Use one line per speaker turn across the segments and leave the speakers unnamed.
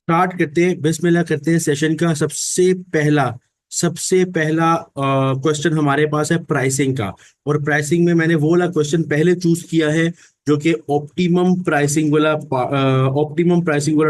Start करते हैं, बिस्मिल्लाह करते हैं सेशन का। सबसे पहला क्वेश्चन हमारे पास है प्राइसिंग का। और प्राइसिंग में मैंने वो वाला क्वेश्चन पहले चूज किया है जो कि ऑप्टिमम प्राइसिंग वाला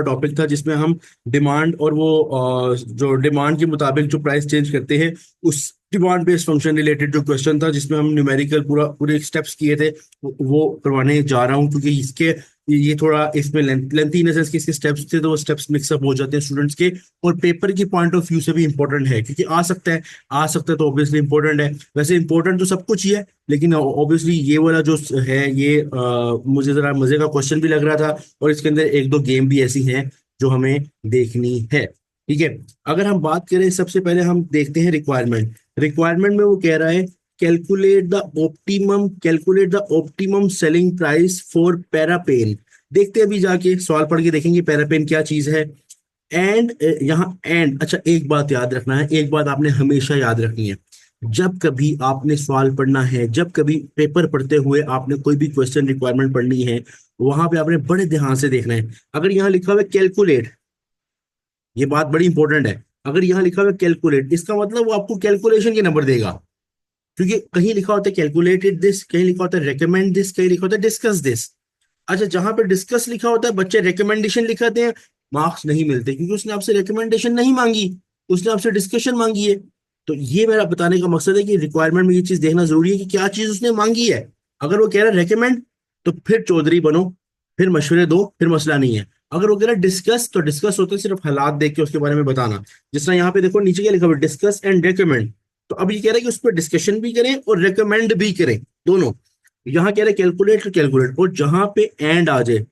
टॉपिक था, जिसमें हम डिमांड और वो जो डिमांड के मुताबिक जो प्राइस चेंज करते हैं, उस डिमांड बेस्ड फंक्शन रिलेटेड जो क्वेश्चन था, जिसमें हम न्यूमेरिकल पूरे स्टेप्स किए थे, वो करवाने जा रहा हूँ। क्योंकि इसके ये थोड़ा इसमें लेंथीनेस है, इसके स्टेप्स थे तो वो स्टेप्स मिक्सअप हो जाते हैं स्टूडेंट्स के। और पेपर की पॉइंट ऑफ व्यू से भी इंपॉर्टेंट है, क्योंकि आ सकता है तो ऑब्वियसली इंपॉर्टेंट है। वैसे इंपॉर्टेंट तो सब कुछ ही है, लेकिन ऑब्वियसली ये वाला जो है ये मुझे जरा मजे का क्वेश्चन भी लग रहा था। और इसके अंदर एक दो गेम भी ऐसी हैं जो हमें देखनी है। ठीक है, अगर हम बात करें, सबसे पहले हम देखते हैं रिक्वायरमेंट में वो कह रहा है calculate the optimum selling price for Parapen. देखते हैं, अभी जाके सवाल पढ़ के देखेंगे पैरापेन क्या चीज है। एंड यहाँ एंड, अच्छा एक बात याद रखना है, एक बात आपने हमेशा याद रखनी है। जब कभी आपने सवाल पढ़ना है, जब कभी पेपर पढ़ते हुए आपने कोई भी क्वेश्चन रिक्वायरमेंट पढ़नी है, वहां पे आपने बड़े ध्यान से देखना है। अगर यहाँ लिखा हुआ है कैलकुलेट, ये बात बड़ी इंपॉर्टेंट है। अगर यहाँ लिखा हुआ है कैलकुलेट, इसका मतलब वो आपको कैलकुलेशन के नंबर देगा। क्योंकि कहीं लिखा होता है कैलकुलेटेड दिस, कहीं लिखा होता है रेकमेंड दिस, कहीं लिखा होता है डिस्कस दिस। अच्छा, जहां पे डिस्कस लिखा होता है बच्चे रिकमेंडेशन लिखाते हैं, मार्क्स नहीं मिलते, क्योंकि उसने आपसे रिकमेंडेशन नहीं मांगी, उसने आपसे डिस्कशन मांगी है। तो ये मेरा बताने का मकसद है कि रिक्वायरमेंट में ये चीज देखना जरूरी है कि क्या चीज उसने मांगी है। अगर वो कह रहा है रेकमेंड, तो फिर चौधरी बनो, फिर मशवरे दो, फिर मसला नहीं है। अगर वो कह रहा है डिस्कस, तो डिस्कस होते हैं सिर्फ हालात देख के उसके बारे में बताना। जिस तरह यहाँ पे देखो नीचे क्या लिखा हुआ है, डिस्कस एंड रेकमेंड। तो अब ये कह रहा है कि उस पर डिस्कशन भी करें और रेकमेंड भी करें, दोनों। यहाँ कह रहे कैलकुलेट तो कैलकुलेट, और जहां पे एंड आ जाए,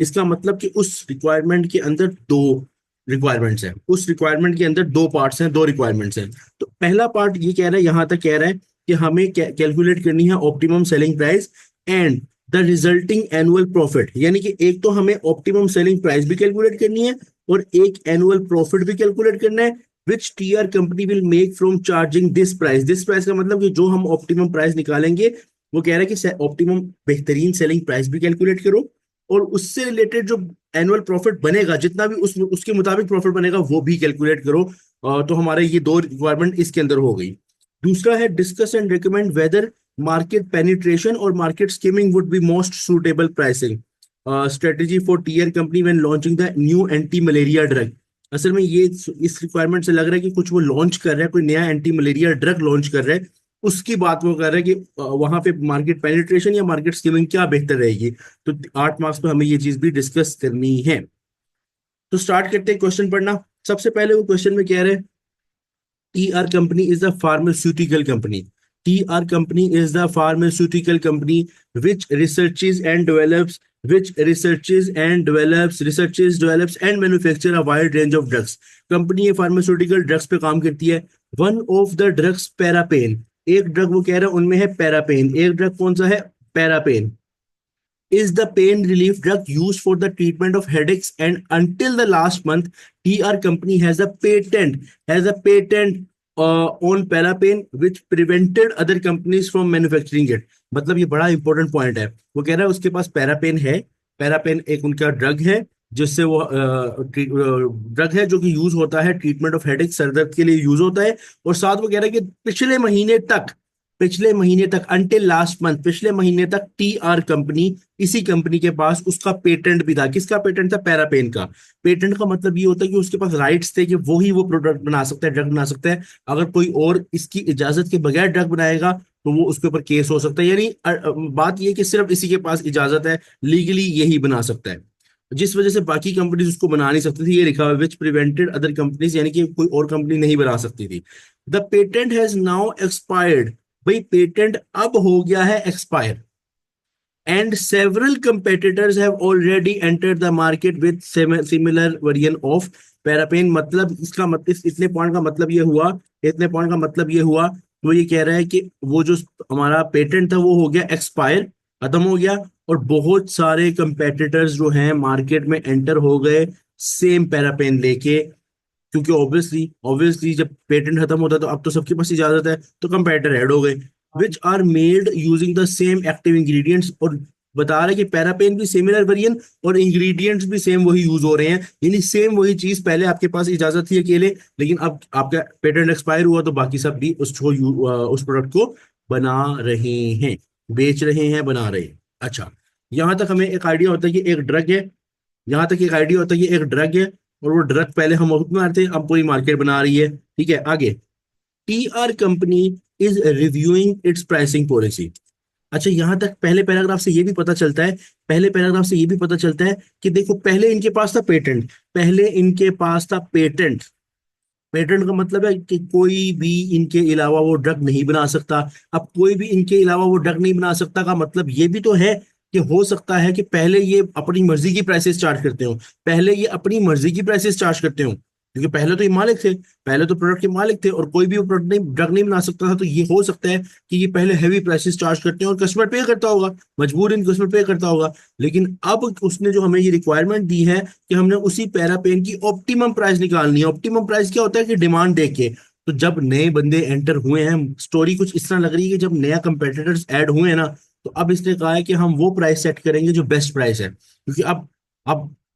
इसका मतलब कि उस रिक्वायरमेंट के अंदर दो रिक्वायरमेंट्स हैं, उस रिक्वायरमेंट के अंदर दो पार्ट्स हैं, दो रिक्वायरमेंट्स हैं। तो पहला पार्ट ये कह रहा है, यहां तक कह रहा है कि हमें कैलकुलेट करनी है optimum selling price and the resulting annual profit. यानी कि एक तो हमें ऑप्टिमम सेलिंग प्राइस भी कैलकुलेट करनी है, और एक एनुअल प्रॉफिट भी कैलकुलेट करना है, which tier company will make from charging this price का मतलब कि जो हम ऑप्टिमम प्राइस निकालेंगे, वो कह रहा है कि ऑप्टिमम बेहतरीन सेलिंग प्राइस भी कैलकुलेट करो, और उससे रिलेटेड जो एनुअल प्रॉफिट बनेगा, जितना भी उसके मुताबिक प्रॉफिट बनेगा, वो भी कैलकुलेट करो। तो हमारे ये दो रिक्वायरमेंट इसके अंदर हो गई। दूसरा है discuss and recommend whether market penetration और market skimming would be most suitable pricing strategy for tier company when launching the new anti malaria drug. असल में ये इस रिक्वायरमेंट से लग रहा है कि कुछ वो लॉन्च कर रहा है, कोई नया एंटी मलेरिया ड्रग लॉन्च कर रहा है, उसकी बात वो कर रहा है कि वहां पे मार्केट पेनिट्रेशन या मार्केट स्कीमिंग क्या बेहतर रहेगी। तो 8 मार्क्स पे हमें ये चीज भी डिस्कस करनी है। तो स्टार्ट करते हैं क्वेश्चन पढ़ना। सबसे पहले वो क्वेश्चन में कह रहे हैं TR company is the pharmaceutical company. TR company is the pharmaceutical company which researches, develops and manufacture a wide range of drugs. Company ये फार्मास्यूटिकल ड्रग्स पे काम करती है। वन ऑफ द ड्रग्स पैरापेन, एक ड्रग वो कह रहा है उनमें है पैरापेन। एक ड्रग कौन सा है? पैरापेन is the pain relief drug used for the treatment of headaches, and until the last month TR company has a patent on parapain which prevented other companies from manufacturing it। मतलब ये बड़ा important point है। वो कह रहा है उसके पास पैरापेन है, पैरापेन एक उनका ड्रग है, जिससे वो ड्रग है जो कि यूज होता है ट्रीटमेंट ऑफ हेडेक, सर दर्द के लिए यूज होता है। और साथ वो कह रहा है कि पिछले महीने तक अंटिल लास्ट मंथ, पिछले महीने तक TR कंपनी, इसी कंपनी के पास उसका पेटेंट भी था। किसका पेटेंट था? पैरापेन का। पेटेंट का मतलब ये होता है कि उसके पास राइट्स थे कि वो प्रोडक्ट बना सकता है, ड्रग बना सकता है। अगर कोई और इसकी इजाजत के बगैर ड्रग बनाएगा तो वो उसके ऊपर केस हो सकता है। यानी बात ये है कि सिर्फ इसी के पास इजाजत है, लीगली यही बना सकता है, जिस वजह से बाकी कंपनीज उसको बना नहीं सकती थी। ये लिखा हुआ है विच प्रिवेंटेड अदर कंपनीज, यानी कि कोई और कंपनी नहीं बना सकती थी। The patent has now expired, भाई पेटेंट अब हो गया है expire, and several competitors have already entered the market with similar variant of Parapen. मतलब इसका मतलब, इतने पॉइंट का मतलब ये हुआ, वो ये कह रहा है कि वो जो हमारा पेटेंट था वो हो गया एक्सपायर, खत्म हो गया, और बहुत सारे कंपेटिटर्स जो हैं मार्केट में एंटर हो गए सेम पैरापेन लेके। क्योंकि ऑब्वियसली जब पेटेंट खत्म होता है तो अब तो सबके पास इजाजत है, तो कंपेटिटर ऐड हो गए, which are made using the same active ingredients. और बता रहा है कि पैरापेन भी सिमिलर वेरिएंट और इंग्रेडिएंट्स भी सेम वही यूज हो रहे हैं, यानी सेम वही चीज। पहले आपके पास इजाजत थी अकेले, लेकिन अब आपका पेटेंट एक्सपायर हुआ तो बाकी सब भी उस प्रोडक्ट को बना रहे हैं, बेच रहे हैं, बना रहे हैं। अच्छा, यहां तक हमें एक आइडिया होता है कि एक ड्रग है, यहाँ तक एक आइडिया होता है कि एक ड्रग है, और वो ड्रग पहले हम मुफ्त में आते हैं, अब पूरी मार्केट बना रही है। ठीक है, आगे, T R company is reviewing it's pricing policy. अच्छा, यहां तक पहले पैराग्राफ से ये भी पता चलता है, पहले पैराग्राफ से ये भी पता चलता है कि देखो, पहले इनके पास था पेटेंट, पहले इनके पास था पेटेंट। पेटेंट का मतलब है कि कोई भी इनके अलावा वो ड्रग नहीं बना सकता। अब कोई भी इनके अलावा वो ड्रग नहीं बना सकता का मतलब ये भी तो है कि हो सकता है कि पहले ये अपनी मर्जी की प्राइसेस चार्ज करते हो, पहले ये अपनी मर्जी की प्राइसेस चार्ज करते हो, क्योंकि पहले तो ये मालिक थे, पहले तो प्रोडक्ट के मालिक थे, और कोई भी प्रोडक्ट नहीं, ड्रग नहीं बना सकता था। तो ये हो सकता है कि ये पहले हैवी प्राइसेस चार्ज करते हैं और कस्टमर पे करता होगा, मजबूर इन कस्टमर पे करता होगा। लेकिन अब उसने जो हमें ये रिक्वायरमेंट दी है कि हमने उसी पैरापेन की ऑप्टिमम प्राइस निकालनी है। ऑप्टिमम प्राइस क्या होता है कि डिमांड देख के। तो जब नए बंदे एंटर हुए हैं, स्टोरी कुछ इस तरह लग रही है कि जब नया कंपेटिटर्स ऐड हुए हैं ना, तो अब इसने कहा है कि हम वो प्राइस सेट करेंगे जो बेस्ट प्राइस है, क्योंकि अब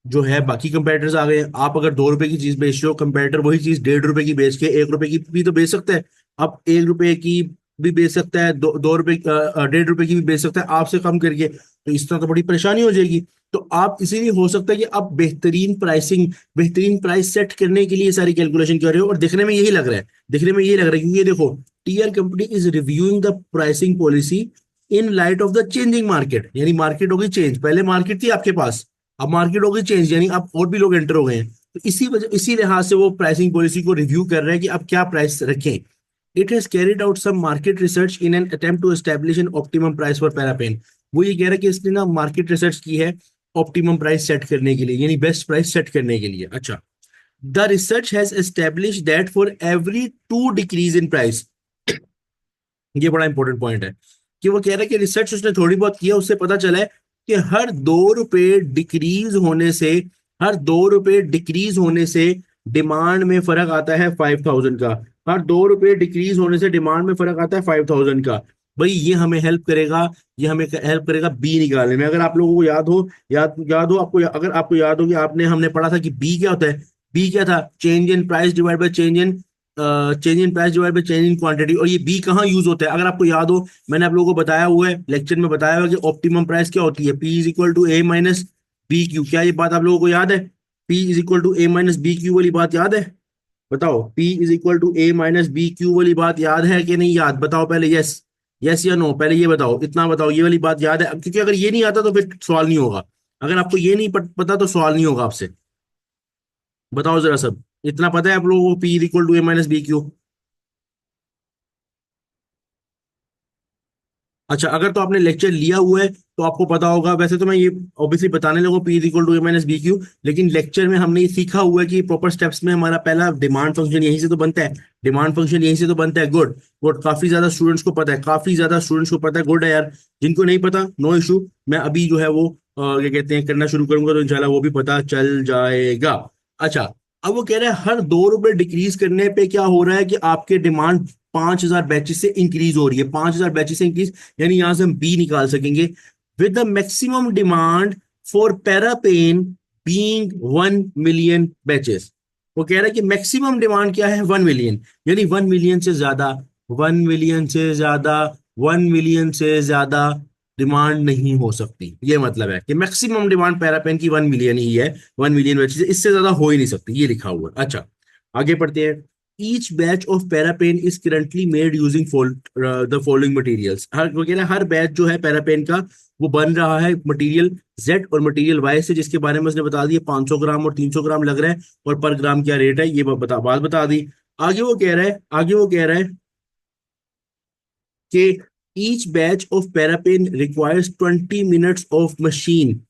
जो है बाकी कंपेटिटर्स आ गए हैं। आप अगर 2 रुपए की चीज बेच रहे हो, कंपेटिटर वही चीज 1.5 रुपए की बेच के 1 रुपए की भी तो बेच सकता है। अब 1 रुपए की भी बेच सकता है, 2 रुपए 1.5 रुपए की भी बेच सकता है आपसे कम करके। तो इस तरह तो बड़ी परेशानी हो जाएगी। तो आप इसीलिए हो सकता है कि आप बेहतरीन प्राइसिंग, बेहतरीन प्राइस सेट करने के लिए सारी कैलकुलेशन कर रहे हो, और दिखने में यही लग रहा है, दिखने में यही लग रहा है, क्योंकि ये देखो, TR company is reviewing the pricing policy in light of the changing market. यानी मार्केट होगी चेंज, पहले मार्केट थी आपके पास, अब मार्केट होगी चेंज, यानी अब और भी लोग एंटर हो गए हैं। तो इसी वजह, इसी लिहाज से वो प्राइसिंग पॉलिसी को रिव्यू कर रहे हैं कि अब क्या प्राइस रखें। It has carried out some market research in an attempt to establish an optimum price for Parapen. वो ये कह रहा है कि इसने ना मार्केट रिसर्च की है ऑप्टिमम प्राइस सेट करने के लिए, यानी बेस्ट प्राइस सेट करने के लिए। अच्छा, the research has establish that for every 2 decrease in price, ये बड़ा इंपॉर्टेंट पॉइंट है कि वो कह रहा है कि रिसर्च उसने थोड़ी बहुत किया, उससे पता चला है कि हर 2 रुपए डिक्रीज होने से, हर 2 रुपए डिक्रीज होने से डिमांड में फर्क आता है 5,000 का। हर 2 रुपए डिक्रीज होने से डिमांड में फर्क आता है 5,000 का। भाई ये हमें हेल्प करेगा, ये हमें हेल्प करेगा बी निकालने में। अगर आप लोगों को याद हो, याद हो आपको, अगर आपको याद हो कि आपने, हमने पढ़ा था कि बी क्या होता है। बी क्या था? Change in price divide by change in quantity. और ये बी कहाँ यूज होता है अगर आपको याद हो, मैंने आप लोगों को बताया हुआ है, लेक्चर में बताया हुआ है कि ऑप्टिमम प्राइस क्या होती है, P is equal to A minus B Q. क्या ये बात आप लोगों को याद है? P is equal to A minus B Q वाली बात याद है? बताओ, P is equal to A minus B Q वाली बात याद है कि नहीं याद? बताओ पहले, यस, यस या नो, पहले ये बताओ, इतना बताओ, ये वाली बात याद है? क्योंकि अगर ये नहीं आता तो फिर सवाल नहीं होगा। अगर आपको ये नहीं पता तो सवाल नहीं होगा आपसे। बताओ जरा सब, इतना पता है आप लोगों को, P is equal to A minus B Q? अच्छा, अगर तो आपने लेक्चर लिया हुआ है तो आपको पता होगा। वैसे तो मैं ये ऑब्वियसली बताने लगूँ P is equal to A minus B Q, लेकिन लेक्चर में हमने ये सीखा हुआ है कि प्रॉपर स्टेप्स में हमारा पहला डिमांड फंक्शन यहीं से तो बनता है, डिमांड फंक्शन यहीं से तो बनता है। गुड, गुड, काफी ज्यादा स्टूडेंट्स को पता है, काफी ज्यादा स्टूडेंट्स को पता है। गुड है यार। जिनको नहीं पता, नो इशू, मैं अभी जो है वो क्या कहते हैं, करना शुरू करूंगा तो इंशाल्लाह वो भी पता चल जाएगा। अच्छा, अब वो कह रहे हैं हर 2 रुपए डिक्रीज करने पे क्या हो रहा है कि आपके डिमांड 5,000 बैचेस से इंक्रीज हो रही है, 5,000 बैचेस से इंक्रीज, यानी यहां से हम बी निकाल सकेंगे। With the maximum demand for Parapen being 1 million batches. वो कह रहा है कि मैक्सिमम डिमांड क्या है? 1 मिलियन, यानी 1 मिलियन से ज्यादा, 1 मिलियन से ज्यादा, 1 मिलियन से ज्यादा डिमांड नहीं हो सकती। ये मतलब है कि मैक्सिमम डिमांड पैरापेन की 1 मिलियन ही है, 1 मिलियन बैचेस, इससे ज्यादा हो ही नहीं सकती, ये लिखा हुआ है। अच्छा, आगे पढ़ते हैं। Each batch of Parapen is currently made using the following materials. हर वगैरह हर बैच जो है पैरापेन का, वो बन रहा है मटेरियल जेड और मटेरियल वाई से, जिसके बारे में उसने बता दिया 500 ग्राम और 300 ग्राम लग रहा है, और पर ग्राम क्या रेट है ये बात बता दी। आगे वो कह रहा है कि each batch of Parapen requires 20 minutes of machine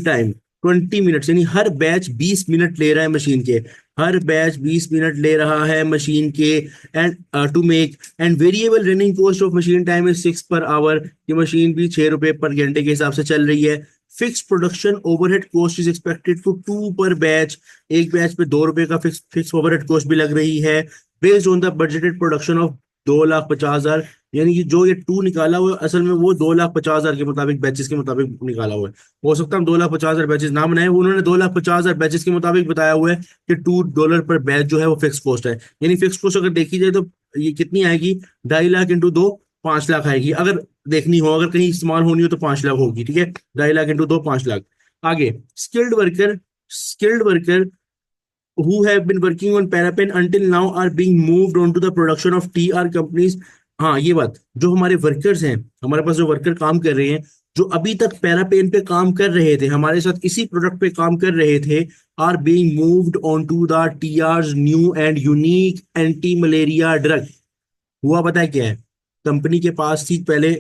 time. 20 minutes, यानी हर बैच 20 मिनट ले रहा है मशीन के, हर बैच 20 मिनट ले रहा है मशीन के। And to make and variable running cost of machine time is 6 per our. ये मशीन भी 6 रुपए पर घंटे के हिसाब से चल रही है। Fix production overhead cost is expected to 2 पर बैच। एक बैच पे 2 रुपए का फिक्स ओवरहेड कॉस्ट भी लग रही है। Based on the budgeted production of 2,50,000 यानी कि जो ये टू निकाला हुआ है, असल में वो 2,50,000 के मुताबिक बैचेस के मुताबिक निकाला हुआ है। हो सकता है हम 2,50,000 बैचेस ना बनाए, वो उन्होंने 2,50,000 बैचेस के मुताबिक बताया हुआ है कि $2 पर बैच जो है वो फिक्स कॉस्ट है। यानी फिक्स कॉस्ट अगर देखी जाए तो ये कितनी आएगी, 2.5 लाख इंटू दो, 5 लाख आएगी। अगर देखनी हो, अगर कहीं इस्तेमाल होनी हो तो 5 लाख होगी, ठीक है। 2.5 लाख इंटू दो, 5 लाख। आगे, skilled worker who have been working on Parapen until now are being moved on to the production of TR companies। हाँ, ये बात, जो हमारे वर्कर्स हैं, हमारे पास जो वर्कर काम कर रहे हैं, जो अभी तक पैरापेन पे काम कर रहे थे, हमारे साथ इसी प्रोडक्ट पे काम कर रहे थे, are being moved on to the TR's new and unique anti malaria drug. हुआ पता है क्या है, कंपनी के पास थी पहले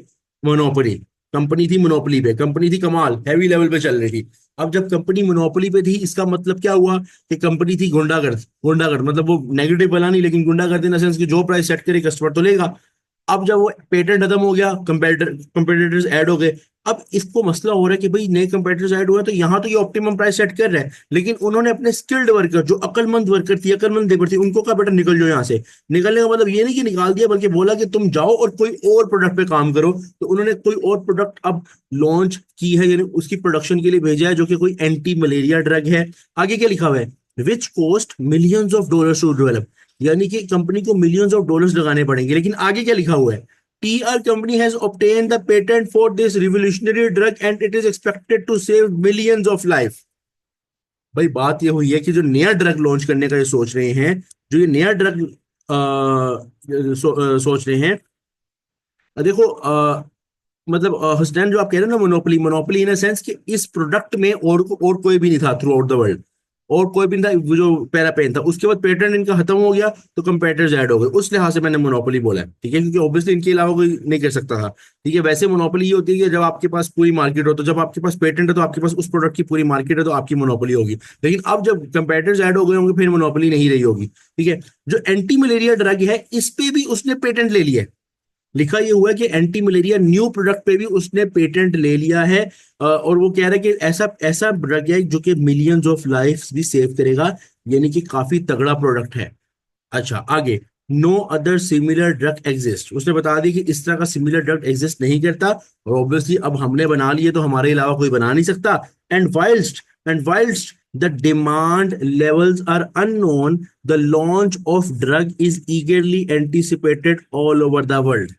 मोनोपोली, कंपनी थी मोनोपोली पे, कंपनी थी कमाल, हैवी लेवल पे चल रही थी। अब जब कंपनी मोनोपोली पे थी, इसका मतलब क्या हुआ कि कंपनी थी गुंडागर्द। गुंडागर्द मतलब वो नेगेटिव वाला नहीं, लेकिन गुंडागर्द इन द सेंस कि जो प्राइस सेट करे कस्टमर तो लेगा। अब जब वो पेटेंट खत्म हो गया, कंपेटिटर्स ऐड हो गए। अब इसको मसला हो रहा है कि भाई नए कंपेटिटर्स ऐड हुआ, तो यहाँ तो ये ऑप्टिमम प्राइस सेट कर रहा है, लेकिन उन्होंने अपने स्किल्ड वर्कर, जो अकलमंद वर्कर थी, अकलमंद लेबर थी, उनको कहा बेटा निकल जाओ यहाँ से। निकलने का मतलब ये नहीं कि निकाल दिया, बल्कि बोला कि तुम जाओ और कोई और प्रोडक्ट पे काम करो। तो उन्होंने कोई और प्रोडक्ट अब लॉन्च की है, यानी उसकी प्रोडक्शन के लिए भेजा है, जो कि कोई एंटी मलेरिया ड्रग है। आगे क्या लिखा हुआ है, which cost millions of dollars to develop. यानी कि कंपनी को मिलियंस ऑफ डॉलर्स लगाने पड़ेंगे। लेकिन आगे क्या लिखा हुआ है, TR company has obtained the patent for this revolutionary drug and it is expected to save millions of life। भाई बात ये हुई है कि जो नया ड्रग लॉन्च करने का ये सोच रहे हैं, जो ये नया ड्रग सोच रहे हैं, देखो मतलब हसनैन, जो आप कह रहे हैं ना, मोनोपोली, मोनोपोली इन सेंस कि इस प्रोडक्ट में और कोई भी नहीं था थ्रू आउट द वर्ल्ड, और कोई भी नहीं था। वो जो पैरापेन था, उसके बाद पेटेंट इनका खत्म हो गया, तो कंपेटिटर्स ऐड हो गए। उस लिहाज से मैंने मोनोपोली बोला है, ठीक है, क्योंकि ऑब्वियसली इनके अलावा कोई नहीं कर सकता था। ठीक है, वैसे मोनोपोली ये होती है कि जब आपके पास पूरी मार्केट हो, तो जब आपके पास पेटेंट है तो आपके पास उस प्रोडक्ट की पूरी मार्केट है, तो आपकी मोनोपोली होगी। लेकिन अब जब कंपेटिटर्स ऐड हो गए होंगे, फिर मोनोपोली नहीं रही होगी। ठीक है, जो एंटी मलेरिया ड्रग है, इस पे भी उसने पेटेंट ले लिया है। लिखा ये हुआ है कि एंटी मलेरिया न्यू प्रोडक्ट पे भी उसने पेटेंट ले लिया है। और वो कह रहा है कि ऐसा ऐसा ड्रग है जो कि मिलियंस ऑफ लाइफ्स भी सेव करेगा, यानी कि काफी तगड़ा प्रोडक्ट है। अच्छा, आगे, no other similar drug exist. उसने बता दी कि इस तरह का सिमिलर ड्रग एग्जिस्ट नहीं करता, और ऑब्वियसली अब हमने बना लिए तो हमारे अलावा कोई बना नहीं सकता। And whilst the demand levels are unknown, the launch of drug is eagerly anticipated all over the world.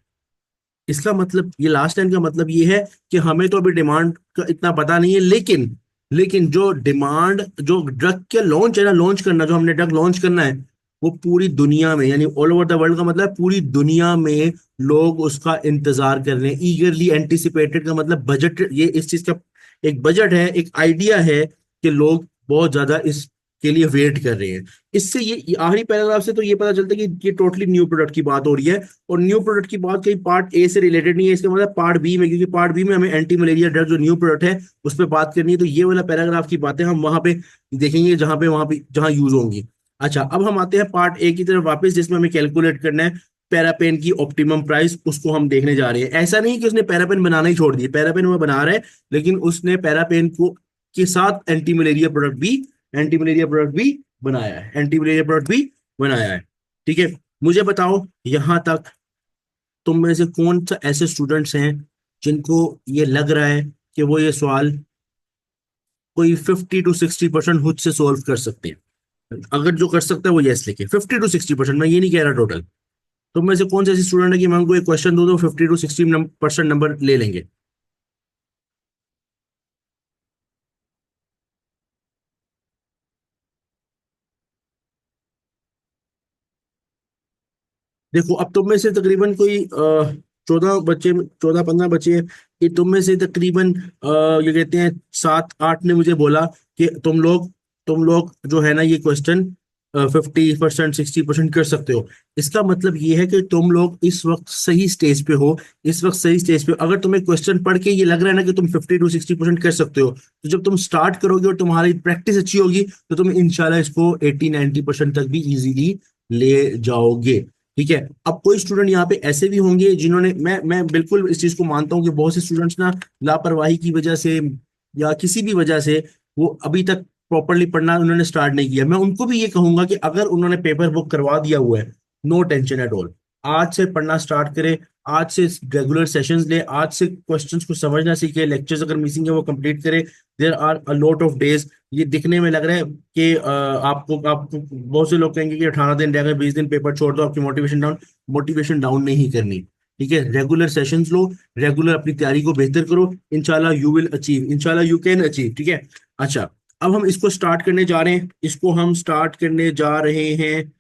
इसका मतलब, ये लास्ट लाइन का मतलब ये है कि हमें तो अभी डिमांड का इतना पता नहीं है, लेकिन जो डिमांड, जो ड्रग के लॉन्च है ना, लॉन्च करना, जो हमने ड्रग लॉन्च करना है, वो पूरी दुनिया में, यानी ऑल ओवर द वर्ल्ड का मतलब पूरी दुनिया में लोग उसका इंतजार कर रहे हैं। ईगरली एंटिसिपेटेड का मतलब बजट, ये इस चीज का एक बजट है, एक आइडिया है कि लोग बहुत ज्यादा इस के लिए वेट कर रहे हैं। इससे ये आखिरी पैराग्राफ से तो ये पता चलता है कि ये टोटली न्यू प्रोडक्ट की बात हो रही है, और न्यू प्रोडक्ट की बात कहीं पार्ट ए से रिलेटेड नहीं है, इसका मतलब पार्ट बी में, क्योंकि पार्ट बी में हमें एंटी मलेरिया ड्रग जो न्यू प्रोडक्ट है उस पर बात करनी है। तो ये वाला पैराग्राफ की बातें हम वहां पे देखेंगे, जहां यूज होंगी। अच्छा, अब हम आते हैं पार्ट ए की तरफ वापस, जिसमें हमें कैलकुलेट करना है पैरापेन की ऑप्टिमम प्राइस, उसको हम देखने जा रहे हैं। ऐसा नहीं कि उसने पैरापेन बनाना ही छोड़ दिया, पैरापेन वो बना रहा है, लेकिन उसने पैरापेन को के साथ एंटी मलेरिया प्रोडक्ट भी बनाया है, एंटी मलेरिया प्रोडक्ट भी बनाया है। ठीक है, मुझे बताओ यहां तक तुम में से कौन सा ऐसे स्टूडेंट्स हैं जिनको ये लग रहा है कि वो ये सवाल कोई 50 to 60% खुद से सोल्व कर सकते हैं। अगर जो कर सकता है वो यस लिखे, 50 to 60%, मैं ये नहीं कह रहा टोटल। तुम में से कौन से ऐसे स्टूडेंट है कि मैं उनको एक क्वेश्चन दूं तो 50 to 60% नंबर ले लेंगे। देखो, अब तुम में से तकरीबन कोई 14 बच्चे, 14-15 बच्चे हैं, कि तुम में से तकरीबन ये कहते हैं 7-8 ने मुझे बोला कि तुम लोग जो है ना, ये क्वेश्चन 50%, 60% कर सकते हो। इसका मतलब ये है कि तुम लोग इस वक्त सही स्टेज पे हो। इस वक्त सही स्टेज पे हो। अगर तुम्हें क्वेश्चन पढ़ के ये लग रहा है ना कि तुम 50 to 60% कर सकते हो, तो जब तुम स्टार्ट करोगे और तुम्हारी प्रैक्टिस अच्छी होगी, तो तुम इंशाल्लाह इसको 80-90% तक भी इजीली ले जाओगे। ठीक है, अब कोई स्टूडेंट यहाँ पे ऐसे भी होंगे जिन्होंने, मैं बिल्कुल इस चीज को मानता हूँ कि बहुत से स्टूडेंट्स ना लापरवाही की वजह से या किसी भी वजह से वो अभी तक प्रॉपरली पढ़ना उन्होंने स्टार्ट नहीं किया। मैं उनको भी ये कहूंगा कि अगर उन्होंने पेपर बुक करवा दिया हुआ है, नो टेंशन एट ऑल। आज से पढ़ना स्टार्ट करे, आज से रेगुलर सेशंस ले, आज से क्वेश्चंस को समझना सीखे, लेक्चर्स अगर मिसिंग है वो कंप्लीट करे। There are a lot of days. ये दिखने में लग रहा है कि आपको बहुत से लोग कहेंगे कि 18 दिन रह गए, 20 दिन पेपर छोड़ दो, आपकी मोटिवेशन डाउन। मोटिवेशन डाउन नहीं करनी, ठीक है। रेगुलर सेशंस लो, रेगुलर अपनी तैयारी को बेहतर करो, इंशाल्लाह यू विल अचीव, इंशाल्लाह यू कैन अचीव, ठीक है। अच्छा, अब हम इसको स्टार्ट करने जा रहे हैं, इसको हम स्टार्ट करने जा रहे हैं।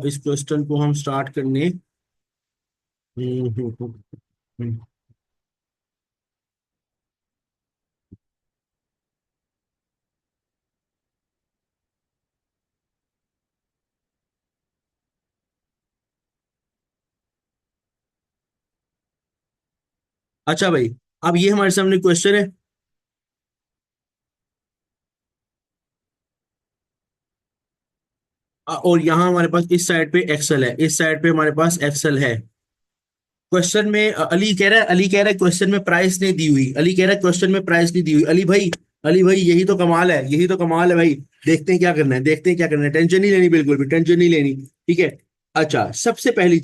इस क्वेश्चन को हम स्टार्ट करने। हम्म, हम्म, हम्म, हम्म। अच्छा भाई, अब ये हमारे सामने क्वेश्चन है। और यहाँ हमारे पास इस साइड पे एक्सेल है, इस साइड पे हमारे पास एक्सेल है। क्वेश्चन में अली कह रहा है क्वेश्चन में प्राइस नहीं दी हुई, अली कह रहा है क्वेश्चन में प्राइस नहीं दी हुई। अली भाई, अली भाई, यही तो कमाल है, यही तो कमाल है भाई। देखते हैं क्या करना है, देखते हैं क्या करना है, टेंशन नहीं लेनी, बिल्कुल भी टेंशन नहीं लेनी, ठीक है। अच्छा, सबसे पहली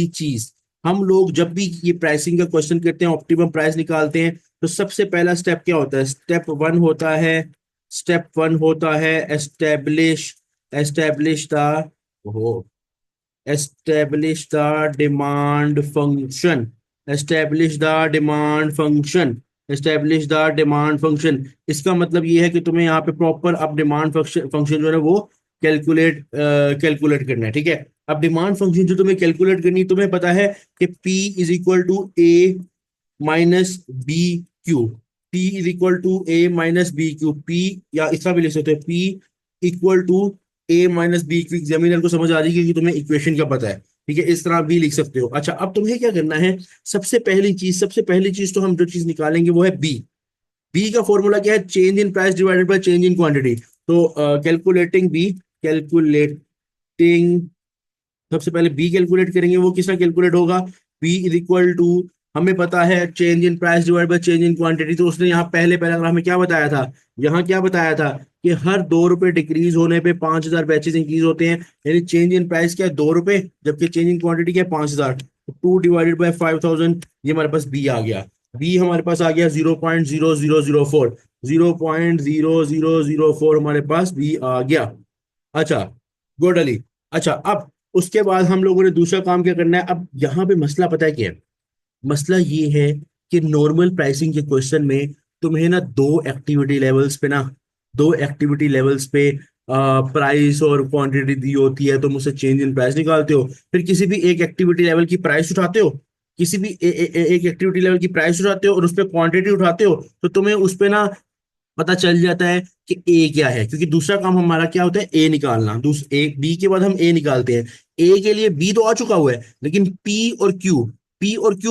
चीज, हम लोग जब भी ये प्राइसिंग का क्वेश्चन करते हैं, ऑप्टिमम प्राइस निकालते हैं, तो सबसे पहला स्टेप क्या होता है? स्टेप वन होता है establish, establish the establish the demand function, establish the demand function, establish the demand function। इसका मतलब ये है कि तुम्हें यहाँ पे प्रॉपर अब डिमांड फंक्शन फंक्शन जो है ना वो कैलकुलेट करना है, ठीक है। अब डिमांड फंक्शन जो तुम्हें कैलकुलेट करनी है, तुम्हें पता है कि P is equal to A minus B Q. P is equal to A minus B Q. P, या इसका भी लिख सकते हैं, P equal to A minus B Q. Examiner को समझ आ जाएगी कि तुम्हें इक्वेशन का पता है, ठीक है, इस तरह भी लिख सकते हो। अच्छा, अब तुम्हें क्या करना है? सबसे पहली चीज तो हम जो चीज निकालेंगे वो है बी। बी का फॉर्मूला क्या है? Change in price divided by change in quantity. तो कैलकुलेटिंग बी, कैलकुलेटिंग, सबसे पहले बी कैलकुलेट करेंगे। वो किसका कैलकुलेट होगा? बी इज इक्वल टू, हमें पता है change in price divide by change in quantity. तो उसने यहाँ पहले पैराग्राफ में क्या बताया था? यहाँ क्या बताया था कि हर 2 रुपए डिक्रीज होने पे 5,000 बैचेस इंक्रीज होते हैं। यानी चेंज इन प्राइस क्या है? 2 रुपए, जबकि चेंज इन क्वांटिटी क्या है? 5,000। तो 2 डिवाइडेड बाय 5,000, ये हमारे पास बी आ गया। बी हमारे पास आ गया 0.0004, 0.0004 हमारे पास बी आ गया। अच्छा, गुड अली। अच्छा, अब उसके बाद हम लोगों ने दूसरा काम क्या करना है? अब यहाँ पे मसला पता है क्या है? मसला ये है कि नॉर्मल प्राइसिंग के क्वेश्चन में तुम्हें ना दो एक्टिविटी लेवल्स पे प्राइस और क्वांटिटी दी होती है। तुम उससे चेंज इन प्राइस निकालते हो, फिर किसी भी एक एक्टिविटी लेवल की प्राइस उठाते हो, किसी भी एक एक्टिविटी लेवल की प्राइस उठाते हो और उस पर क्वांटिटी उठाते हो, तो तुम्हें उस पे ना पता चल जाता है कि ए क्या है। क्योंकि दूसरा काम हमारा क्या होता है? ए निकालना। एक बी के बाद हम ए निकालते हैं। ए के लिए बी तो आ चुका हुआ है, लेकिन पी और क्यू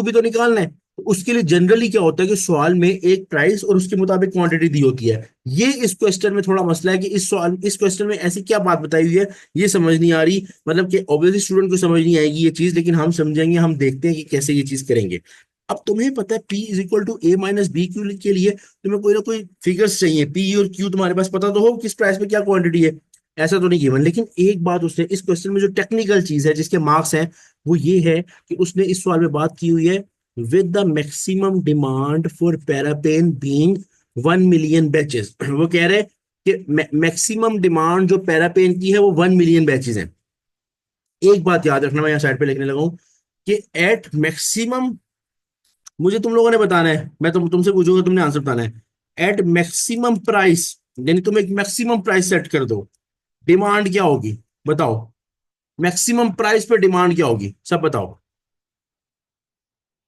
भी तो निकालना है। तो उसके लिए जनरली क्या होता है कि सवाल में एक प्राइस और उसके मुताबिक क्वांटिटी दी होती है। ये इस क्वेश्चन में थोड़ा मसला है कि इस क्वेश्चन में ऐसी क्या बात बताई हुई है, ये समझ नहीं आ रही। मतलब कि ऑब्वियसली स्टूडेंट को समझ नहीं आएगी ये चीज, लेकिन हम समझेंगे, हम देखते हैं कि कैसे ये चीज करेंगे। अब तुम्हें पता है P is equal to A minus B Q के लिए तुम्हें कोई ना कोई फिगर्स चाहिए। P और Q तुम्हारे पास पता तो हो किस प्राइस पे क्या क्वांटिटी है, ऐसा तो नहीं गिवन। लेकिन एक बात, उसने इस क्वेश्चन में जो टेक्निकल चीज है जिसके मार्क्स हैं, वो ये है कि उसने इस सवाल में बात की हुई है with the maximum demand for Parapen being 1 million batches. वो कह रहे हैं कि मैक्सिमम डिमांड जो पैरापेन की है वो 1 मिलियन बैचेस है। एक बात याद रखना, मैं यहाँ साइड पे लिखने लगा हूं कि एट मैक्सिमम, मुझे तुम लोगों ने बताना है, मैं तुमसे पूछूंगा, तुमने आंसर बताना है। एट मैक्सिमम प्राइस, यानी तुम एक मैक्सिमम प्राइस सेट कर दो, डिमांड क्या होगी? बताओ, मैक्सिमम प्राइस पे डिमांड क्या होगी? सब बताओ,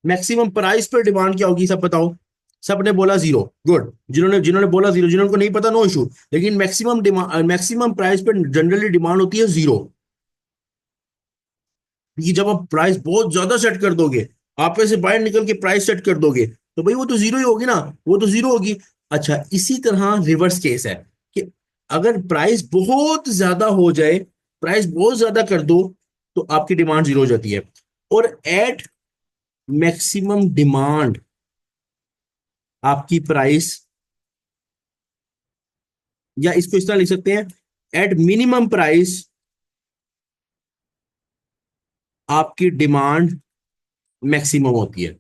मैक्सिमम प्राइस पे डिमांड क्या होगी? सब बताओ। सबने बोला जीरो, गुड। जिन्होंने जिन्होंने बोला जीरो, जिन्होंने को नहीं पता नो इशू। लेकिन मैक्सिमम डिमांड, मैक्सिमम प्राइस पे जनरली डिमांड होती है जीरो। कि जब आप प्राइस बहुत ज्यादा सेट कर दोगे, आप ऐसे बाहर निकल के प्राइस सेट कर दोगे, तो भाई वो तो जीरो ही होगी ना, वो तो जीरो होगी। अच्छा, इसी तरह रिवर्स केस है कि अगर प्राइस बहुत ज्यादा हो जाए, प्राइस बहुत ज्यादा कर दो, तो आपकी डिमांड जीरो हो जाती है। और एट मैक्सिमम डिमांड आपकी प्राइस, या इसको इस तरह लिख सकते हैं, एट मिनिमम प्राइस आपकी डिमांड मैक्सिमम होती है।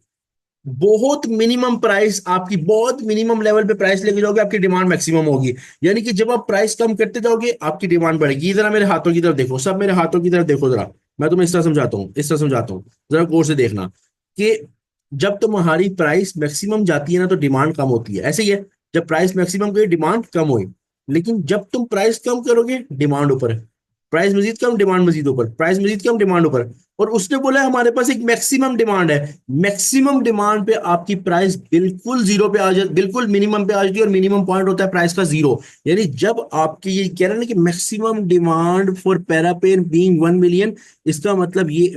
बहुत मिनिमम प्राइस, आपकी बहुत मिनिमम लेवल पे प्राइस लेके जाओगे, आपकी डिमांड मैक्सिमम होगी। यानी कि जब आप प्राइस कम करते जाओगे आपकी डिमांड बढ़ेगी। जरा मेरे हाथों की तरफ देखो, सब मेरे हाथों की तरफ देखो जरा। मैं तुम्हें इस तरह समझाता हूँ, इस तरह समझाता हूँ, जरा गौर से देखना कि जब तुम्हारी प्राइस मैक्सिमम जाती है ना तो डिमांड कम होती है, ऐसे ही है। जब प्राइस मैक्सिमम गई डिमांड कम हुई। लेकिन जब तुम प्राइस कम करोगे डिमांड ऊपर, प्राइस मजीद कम डिमांड मजीद ऊपर, प्राइस मजीद कम डिमांड ऊपर। और उसने बोला हमारे पास एक मैक्सिमम डिमांड है। मैक्सिमम डिमांड पे आपकी प्राइस बिल्कुल जीरो पे आ जाती, बिल्कुल मिनिमम पे आ जाती है, और मिनिमम पॉइंट होता है प्राइस का जीरो। यानी जब आपकी ये कह रहे हैं ना कि maximum demand for Parapen being 1 million, इसका मतलब ये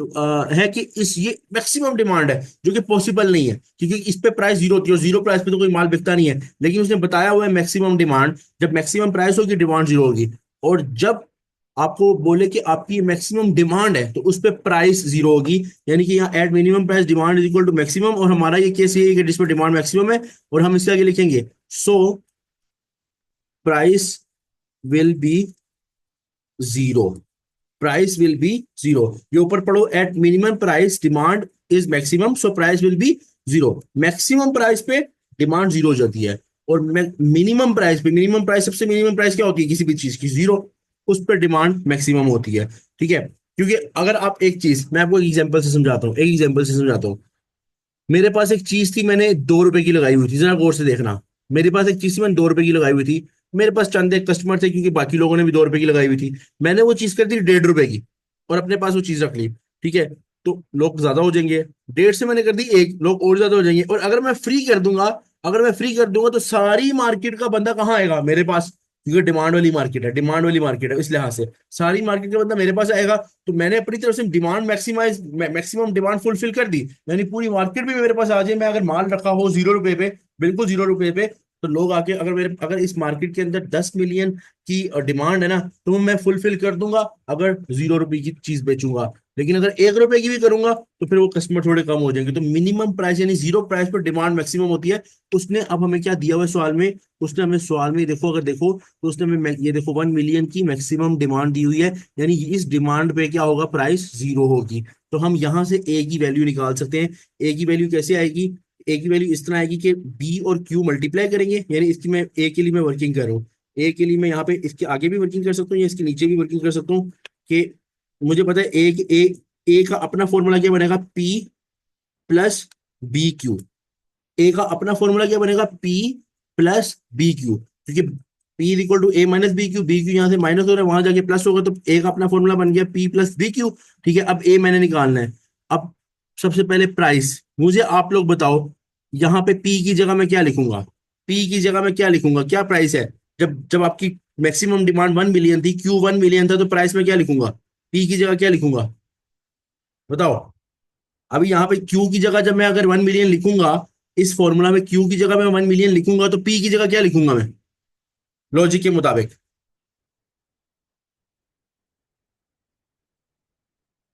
है कि इस ये मैक्सिमम डिमांड है, जो कि पॉसिबल नहीं है क्योंकि इस पे प्राइस जीरो होती है, और जीरो प्राइस पे तो कोई माल बिकता नहीं है। लेकिन उसने बताया हुआ है मैक्सिमम डिमांड, जब मैक्सिमम प्राइस होगी डिमांड जीरो होगी। और जब आपको बोले कि आपकी मैक्सिमम डिमांड है तो उस पे प्राइस जीरो होगी। यानी कि यहाँ at minimum price demand is equal to maximum, और हमारा ये केस ये है कि जिसमें डिमांड मैक्सिमम है। और हम इसके आगे लिखेंगे so price will be zero, price will be zero. ये ऊपर पढ़ो, eight minimum price demand is maximum so price will be zero. Maximum price पे डिमांड जीरो हो जाती है, और मिनिमम प्राइस पे, मिनिमम प्राइस सबसे मिनिमम प्राइस क्या होती है किसी भी चीज की, जीरो, उस पर डिमांड मैक्सिमम होती है। ठीक है, क्योंकि अगर आप एक चीज, मैं आपको एग्जांपल से समझाता हूँ, एक एग्जांपल से समझाता हूँ। मेरे पास एक चीज थी, मैंने 2 रुपए की लगाई हुई थी, जरा गौर से देखना। मेरे पास एक चीज थी, मैंने 2 रुपए की लगाई हुई थी। मेरे पास चंद एक कस्टमर थे क्योंकि बाकी लोगों ने भी 2 रुपए की लगाई हुई थी। मैंने वो चीज कर दी 1.5 रुपए की, और अपने पास वो चीज रख ली। ठीक है, तो लोग ज्यादा हो जाएंगे। 1.5 से मैंने कर दी 1, लोग और ज्यादा हो जाएंगे। और अगर मैं फ्री कर दूंगा, अगर मैं फ्री कर दूंगा तो सारी मार्केट का बंदा कहाँ आएगा, मेरे पास, क्योंकि डिमांड वाली मार्केट है, डिमांड वाली मार्केट है, इस लिहाज से सारी मार्केट का बंदा मेरे पास आएगा। तो मैंने अपनी तरफ से demand maximise, maximum demand fulfil कर दी। यानी पूरी मार्केट भी मेरे पास आ जाए, मैं अगर माल रखा हो 0 रुपए पे, बिल्कुल 0 रुपए पे, तो लोग आके, अगर इस मार्केट के अंदर 10 मिलियन की डिमांड है ना, तो वो मैं फुलफिल कर दूंगा अगर 0 रुपए की चीज बेचूंगा। लेकिन अगर 1 रुपए की भी करूंगा तो फिर वो कस्टमर थोड़े कम हो जाएंगे। तो मिनिमम प्राइस यानी जीरो प्राइस पर डिमांड मैक्सिमम होती है। उसने अब हमें क्या दिया हुआ है सवाल में, उसने हमें सवाल में देखो, अगर देखो तो उसने हमें ये देखो 1 मिलियन की मैक्सिमम डिमांड दी हुई है। यानी इस डिमांड पे क्या होगा, प्राइस जीरो होगी। तो हम यहां से ए की वैल्यू निकाल सकते हैं। ए की वैल्यू कैसे आएगी, ए की वैल्यू इस तरह आएगी कि बी और क्यू मल्टीप्लाई करेंगे। यानी इसकी मैं ए के लिए मैं वर्किंग कर रहा हूँ, ए के लिए मैं यहाँ पे इसके आगे भी वर्किंग कर सकता हूँ या इसके नीचे भी वर्किंग कर सकता हूँ। कि मुझे पता है ए का अपना फॉर्मूला क्या बनेगा, P plus B Q. A का अपना फॉर्मूला क्या बनेगा, पी प्लस बी क्यू, क्योंकि P is equal to A minus B Q, B Q यहाँ से माइनस हो रहा है, वहां जाके प्लस होगा, तो ए का अपना फॉर्मूला बन गया पी प्लस बी क्यू। ठीक है, अब ए मैंने निकालना है। अब सबसे पहले प्राइस, मुझे आप लोग बताओ, यहाँ पे पी की जगह मैं क्या लिखूंगा, पी की जगह मैं क्या लिखूंगा, क्या प्राइस है। जब जब आपकी मैक्सिमम डिमांड 1 मिलियन थी, क्यू 1 मिलियन था, तो प्राइस में क्या लिखूंगा, पी की जगह क्या लिखूंगा, बताओ। अभी यहाँ पे क्यू की जगह जब मैं अगर 1 मिलियन लिखूंगा, इस फॉर्मूला में क्यू की जगह मैं 1 मिलियन लिखूंगा, तो पी की जगह क्या लिखूंगा मैं, लॉजिक के मुताबिक,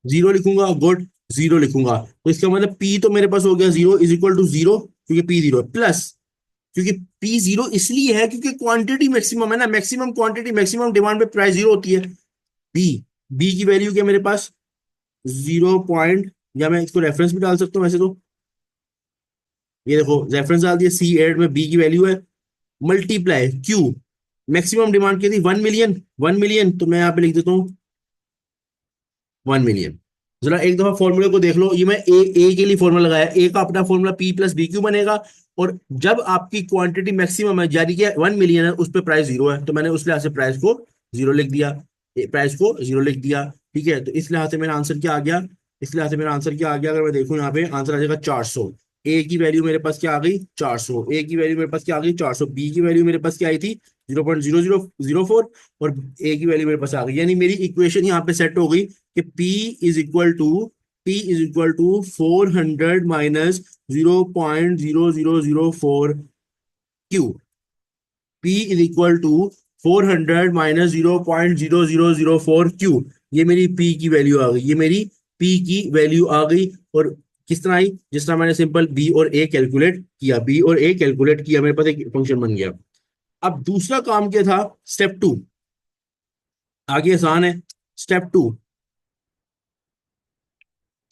जीरो लिखूंगा, गुड, जीरो लिखूंगा। तो इसका मतलब पी तो मेरे पास हो गया zero is equal to zero, क्योंकि पी जीरो है, प्लस, क्योंकि पी जीरो इसलिए है क्योंकि क्वांटिटी मैक्सिमम है ना, मैक्सिमम क्वांटिटी मैक्सिमम डिमांड पे प्राइस जीरो होती है। बी, बी की वैल्यू क्या मेरे पास, 0 पॉइंट, या मैं इसको रेफरेंस भी डाल सकता हूँ वैसे तो, ये देखो रेफरेंस डाल दिया, सी एड में बी की वैल्यू है, मल्टीप्लाई क्यू, मैक्सिमम डिमांड की थी 1 मिलियन, 1 मिलियन, तो मैं यहाँ पे लिख देता हूँ 1 मिलियन। जरा एक दफा फॉर्मूले को देख लो, ये मैं ए के लिए फॉर्मूला लगाया, ए का अपना formula P plus B Q बनेगा। और जब आपकी क्वांटिटी मैक्सिमम है, जारी किया 1 मिलियन है, उस पर प्राइस जीरो है, तो मैंने उस लिहाज से प्राइस को जीरो लिख दिया, प्राइस को जीरो लिख दिया। ठीक है, तो इस लिहाज से मेरा आंसर क्या आ गया, इस लिहाज से मेरा आंसर क्या आ गया, अगर मैं देखूं यहाँ पे आंसर आ जाएगा 400। ए की वैल्यू मेरे पास क्या आ गई, 400, ए की वैल्यू मेरे पास क्या आ गई 400, बी की वैल्यू मेरे पास क्या आई थी 0.0004, और ए की वैल्यू मेरे पास आ गई। यानी मेरी इक्वेशन यहाँ पे सेट हो गई कि P is equal to 400 minus 0.0004 Q, P is equal to 400 minus 0.0004 Q. ये मेरी P की वैल्यू आ गई, ये मेरी P की वैल्यू आ गई। और किस तरह आई, जिस तरह मैंने सिंपल बी और ए कैलकुलेट किया, बी और ए कैलकुलेट किया, मेरे पास एक फंक्शन बन गया। अब दूसरा काम क्या था, स्टेप टू, आगे आसान है। Step two,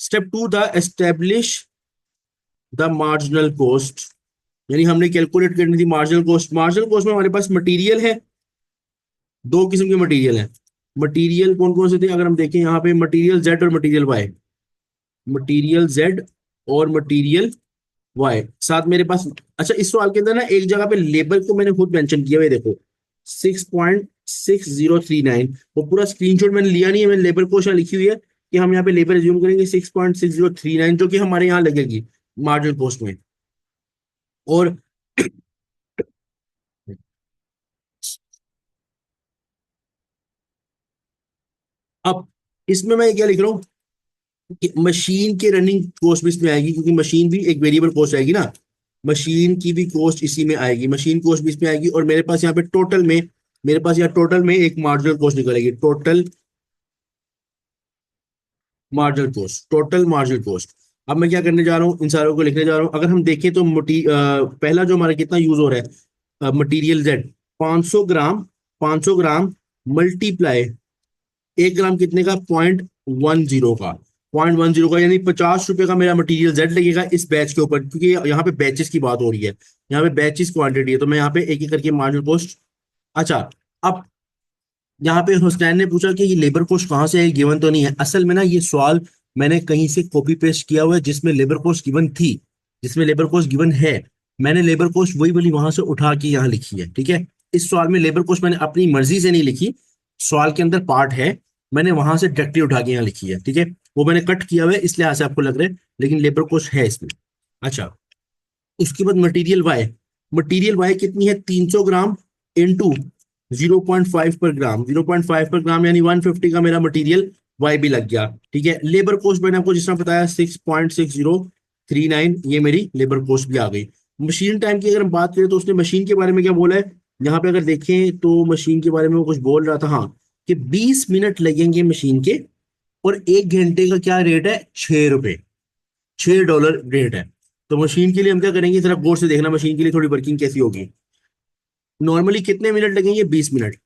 step two the establish the marginal cost, यानी हमने कैलकुलेट करनी थी मार्जिनल कॉस्ट। मार्जिनल कॉस्ट में हमारे पास मटेरियल है, दो किस्म के मटेरियल है। मटेरियल कौन कौन से थे, अगर हम देखें यहाँ पे मटेरियल जेड और मटेरियल वाई, मटेरियल जेड और मटेरियल वाई साथ मेरे पास। अच्छा, इस सवाल के अंदर ना एक जगह पे लेबर को मैंने खुद मेंशन किया हुआ है, देखो 6.6039, वो पूरा स्क्रीनशॉट मैंने लिया नहीं है, मैंने लेबर कोस्ट लिखी हुई है कि हम यहाँ पे लेबर एज्यूम करेंगे 6.6039, जो कि हमारे यहाँ लगेगी मार्जिनल कॉस्ट में। और अब इसमें मैं क्या लिख रहा हूँ कि मशीन के रनिंग कॉस्ट भी इसमें आएगी, क्योंकि मशीन भी एक वेरिएबल कॉस्ट आएगी ना, मशीन की भी कॉस्ट इसी में आएगी, मशीन कॉस्ट भी इसमें आएगी। और मेरे पास यहाँ पे टोटल में, मेरे पास यहाँ टोटल में एक मार्जिनल कॉस्ट निकलेगी, total marginal cost, total marginal cost. अब मैं क्या करने जा रहा हूँ, इन सारों को लिखने जा रहा हूँ। अगर हम देखें तो पहला जो हमारा कितना यूज हो रहा है, मटीरियल जेड 500 ग्राम, 500 ग्राम मल्टीप्लाई, 1 ग्राम कितने का, 0.10 का, 0.10 का, यानी 50 रुपए का मेरा मटेरियल जेड लगेगा इस बैच के ऊपर, क्योंकि यहाँ पे बैचेस की बात हो रही है, यहाँ पे बैचेस क्वांटिटी है, तो मैं यहाँ पे एक एक करके मार्जिनल कॉस्ट। अच्छा, अब यहाँ पे हुसैन ने पूछा कि ये लेबर कॉस्ट कहाँ से है, गिवन तो नहीं है। असल में ना ये सवाल मैंने कहीं से कॉपी पेस्ट किया हुआ है जिसमें लेबर कॉस्ट गिवन थी, जिसमें लेबर कॉस्ट गिवन है। मैंने लेबर कॉस्ट वही वाली वहां से उठा के यहाँ लिखी है, ठीक है। इस सवाल में लेबर कॉस्ट मैंने अपनी मर्जी से नहीं लिखी, सवाल के अंदर पार्ट है, मैंने वहां से डायरेक्टली उठा के यहाँ लिखी है, ठीक है। वो मैंने कट किया हुआ है इसलिए यहाँ से आपको लग रहा है, लेकिन लेबर कॉस्ट है इसमें। अच्छा, उसके बाद मटेरियल वाई, मटेरियल वाई कितनी है, 300 ग्राम इंटू 0.5 पर ग्राम, 0.5 पर ग्राम यानी 150 का मेरा मटेरियल वाई भी लग गया, ठीक है। लेबर कॉस्ट मैंने आपको जिस तरह बताया 6.6039, ये मेरी लेबर कॉस्ट भी आ गई। मशीन टाइम की अगर हम बात करें तो उसने मशीन के बारे में क्या बोला है, यहाँ पे अगर देखें तो मशीन के बारे में वो कुछ बोल रहा था, हाँ, कि 20 मिनट लगेंगे मशीन के, और 1 घंटे का क्या रेट है, 6 रुपए, $6 रेट है। तो मशीन के लिए हम क्या करेंगे, जरा गौर से देखना मशीन के लिए थोड़ी वर्किंग कैसी होगी। नॉर्मली कितने मिनट लगेंगे, 20 मिनट।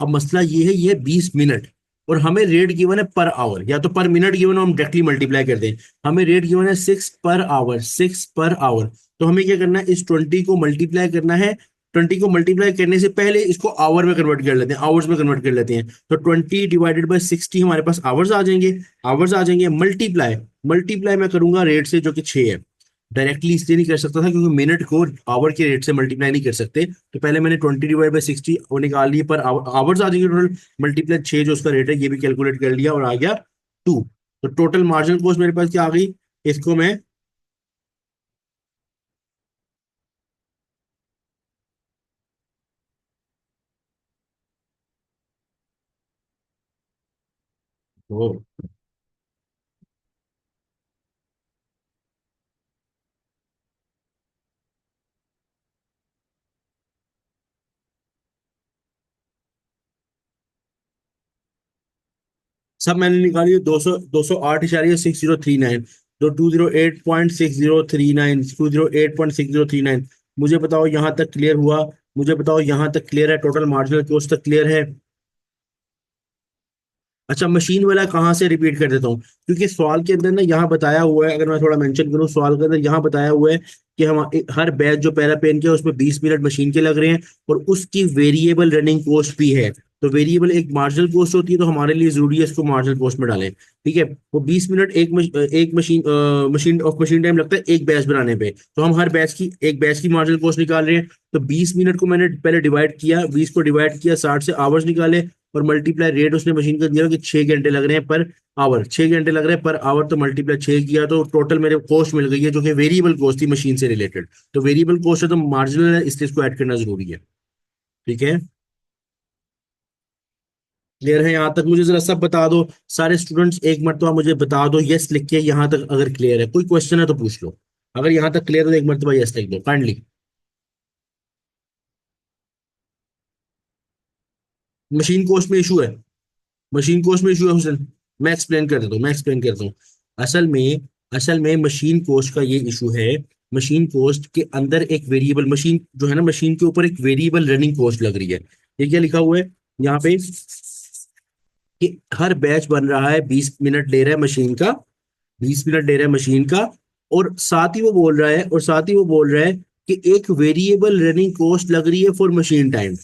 अब मसला ये है, ये 20 मिनट, और हमें रेट गिवन है पर आवर, या तो पर मिनट गिवन हो हम डायरेक्टली मल्टीप्लाई कर दें। हमें रेट गिवन है 6 पर आवर, 6 पर आवर। तो हमें क्या करना है, इस 20 को मल्टीप्लाई करना है। 20 को मल्टीप्लाई करने से पहले इसको आवर में कन्वर्ट कर लेते हैं, आवर्स में कन्वर्ट कर लेते हैं। तो 20 डिवाइडेड बाई 60 हमारे पास आवर्स आ जाएंगे, आवर्स आ जाएंगे। मल्टीप्लाई, मल्टीप्लाई मैं करूंगा रेट से जो कि 6 है। डायरेक्टली इसलिए नहीं कर सकता था क्योंकि मिनट को आवर के रेट से मल्टीप्लाई नहीं कर सकते, तो पहले मैंने 20 डिवाइड बाई 60 वो निकाल लिए, पर आवर्स आ जाएंगे टोटल, मल्टीप्लाई 6 जो उसका रेट है ये भी कैलकुलेट कर लिया और आ गया 2। तो टोटल मार्जिनल कॉस्ट मेरे पास क्या आ गई, इसको मैं, ओ, सब मैंने निकाली है, 208.6039, तो 208.6039, 208.6039। मुझे बताओ यहाँ तक क्लियर हुआ, मुझे बताओ यहाँ तक क्लियर है, टोटल मार्जिनल कॉस्ट तक क्लियर है। अच्छा, मशीन वाला कहाँ से रिपीट कर देता हूँ, क्योंकि सवाल के अंदर ना यहाँ बताया हुआ है, अगर मैं थोड़ा मेंशन करूँ सवाल के अंदर यहाँ बताया हुआ है कि हम हर बैच जो पैरा पेन के है, उसमें 20 मिनट मशीन के लग रहे हैं, और उसकी वेरिएबल रनिंग कॉस्ट भी है। तो वेरिएबल एक मार्जिनल कॉस्ट होती है, तो हमारे लिए जरूरी है इसको मार्जिनल कॉस्ट में डालें, ठीक है। वो 20 मिनट एक मशीन मशीन टाइम लगता है एक बैच बनाने पे, तो हम हर बैच की, एक बैच की मार्जिनल कॉस्ट निकाल रहे हैं। तो 20 मिनट को मैंने पहले डिवाइड किया, 20 को डिवाइड किया 60 से, आवर्स निकाले, और मल्टीप्लाई रेट उसने मशीन का दिया कि 6 घंटे लग रहे हैं पर आवर, 6 घंटे लग रहे हैं पर आवर, तो मल्टीप्लाई 6 किया तो टोटल मेरे कॉस्ट मिल गई है जो कि वेरिएबल कॉस्ट थी मशीन से रिलेटेड। तो वेरिएबल कॉस्ट है तो मार्जिनल है, इसलिए इसको ऐड करना जरूरी है, ठीक है। क्लियर है यहाँ तक, मुझे जरा सब बता दो सारे स्टूडेंट्स, एक मरतबा मुझे बता दो यस लिख के यहाँ तक, अगर क्लियर है, कोई क्वेश्चन है तो पूछ लो। अगर यहाँ तक क्लियर है तो एक मरतबा यस लिख दो काइंडली। मशीन कोस्ट में इशू है, मशीन कोस्ट में इशू है हुसैन, मैं एक्सप्लेन कर देता हूँ, मैं एक्सप्लेन करता हूँ। असल में, असल में मशीन कोस्ट का ये इशू है, मशीन कोस्ट के अंदर एक वेरिएबल, मशीन जो है ना, मशीन के ऊपर एक वेरिएबल रनिंग कोस्ट लग रही है। ये क्या लिखा हुआ है यहाँ पे, कि हर बैच बन रहा है, 20 मिनट ले रहा है मशीन का, 20 मिनट ले रहा है मशीन का, और साथ ही वो बोल रहा है, और साथ ही वो बोल रहा है कि एक वेरिएबल रनिंग कॉस्ट लग रही है फॉर मशीन टाइम।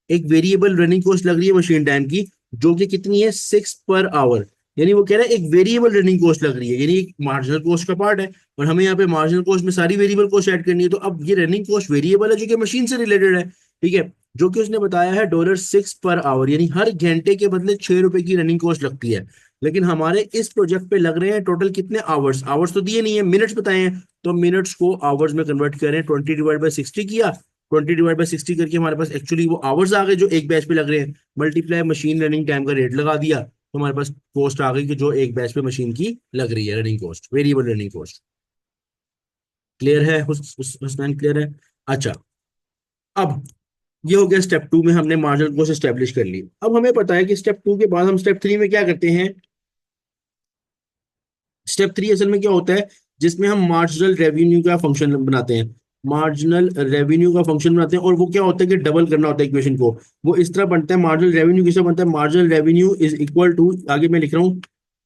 एक वेरिएबल रनिंग कॉस्ट लग रही है मशीन टाइम की, जो कि कितनी है, 6 पर आवर। यानी वो कह रहा है एक वेरिएबल रनिंग कॉस्ट लग रही है, यानी एक मार्जिनल कॉस्ट का पार्ट है, और हमें यहाँ पे मार्जिनल कॉस्ट में सारी वेरिएबल कॉस्ट ऐड करनी है। तो अब ये रनिंग कॉस्ट वेरिएबल है जो कि मशीन से रिलेटेड है, ठीक है, जो कि उसने बताया है $6 पर आवर, यानी हर घंटे के बदले 6 रुपए की रनिंग कॉस्ट लगती है। लेकिन हमारे इस प्रोजेक्ट पे लग रहे हैं टोटल कितने आवर्स, आवर्स तो दिए नहीं है, मिनट्स बताए हैं, तो मिनट्स को आवर्स में कन्वर्ट करें, 20/60 किया, 20/60 करके हमारे पास एक्चुअली वो आवर्स आ गए जो एक बैच पे लग रहे हैं, मल्टीप्लाई मशीन रनिंग टाइम का रेट लगा दिया, तो हमारे पास कॉस्ट आ गई कि जो एक बैच पे मशीन की लग रही है, running cost, variable running cost. Clear है, हुसनैन, क्लियर है? अच्छा, अब ये हो गया स्टेप 2 में हमने मार्जिनल कॉस्ट एस्टेब्लिश कर ली। अब हमें पता है कि स्टेप 2 के बाद हम स्टेप 3 में क्या करते हैं। स्टेप 3 असल में क्या होता है, जिसमें हम मार्जिनल रेवेन्यू का फंक्शन बनाते हैं, मार्जिनल रेवेन्यू का फंक्शन बनाते हैं, और वो क्या होता है कि डबल करना होता है इक्वेशन को। वो इस तरह बनता है, मार्जिनल रेवेन्यू किससे बनता है, marginal revenue is equal to, आगे मैं लिख रहा हूँ,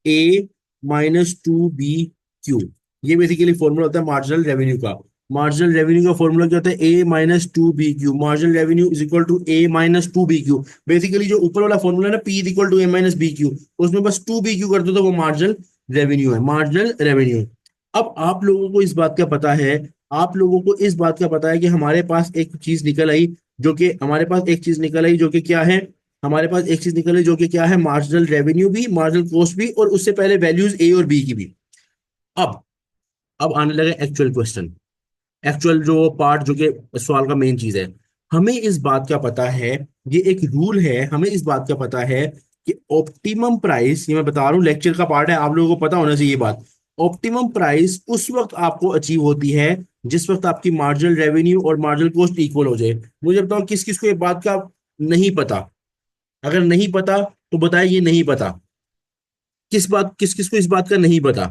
A-2B Q। ये बेसिकली फॉर्मूला होता है मार्जिनल रेवेन्यू का। मार्जिनल रेवेन्यू का फॉर्मूला क्या होता है, A-2BQ, marginal revenue is equal to A-2BQ। Basically जो ऊपर वाला फॉर्मूला है ना, P is equal to A-BQ, उसमें बस 2BQ कर दो तो वो मार्जिनल रेवेन्यू है, मार्जिनल रेवेन्यू। अब आप लोगों को इस बात का पता है, आप लोगों को इस बात का पता है कि हमारे पास एक चीज निकल आई, जो कि हमारे पास एक चीज निकल आई जो कि क्या है, हमारे पास एक चीज निकल आई जो कि क्या है, मार्जिनल रेवेन्यू भी, मार्जिनल कॉस्ट भी, और उससे पहले वैल्यूज ए और बी की भी। अब अब आने लगे एक्चुअल क्वेश्चन, एक्चुअल जो पार्ट जो कि सवाल का मेन चीज है। हमें इस बात का पता है, ये एक रूल है, हमें इस बात का पता है कि ऑप्टिमम प्राइस, ये मैं बता रहा हूँ लेक्चर का पार्ट है, आप लोगों को पता होना चाहिए ये बात। ऑप्टिमम प्राइस उस वक्त आपको अचीव होती है जिस वक्त आपकी मार्जिनल रेवेन्यू और मार्जिनल कॉस्ट इक्वल हो जाए। मुझे बताओ किस किस को ये बात का नहीं पता, अगर नहीं पता तो बताए, ये नहीं पता, किस किस को इस बात का नहीं पता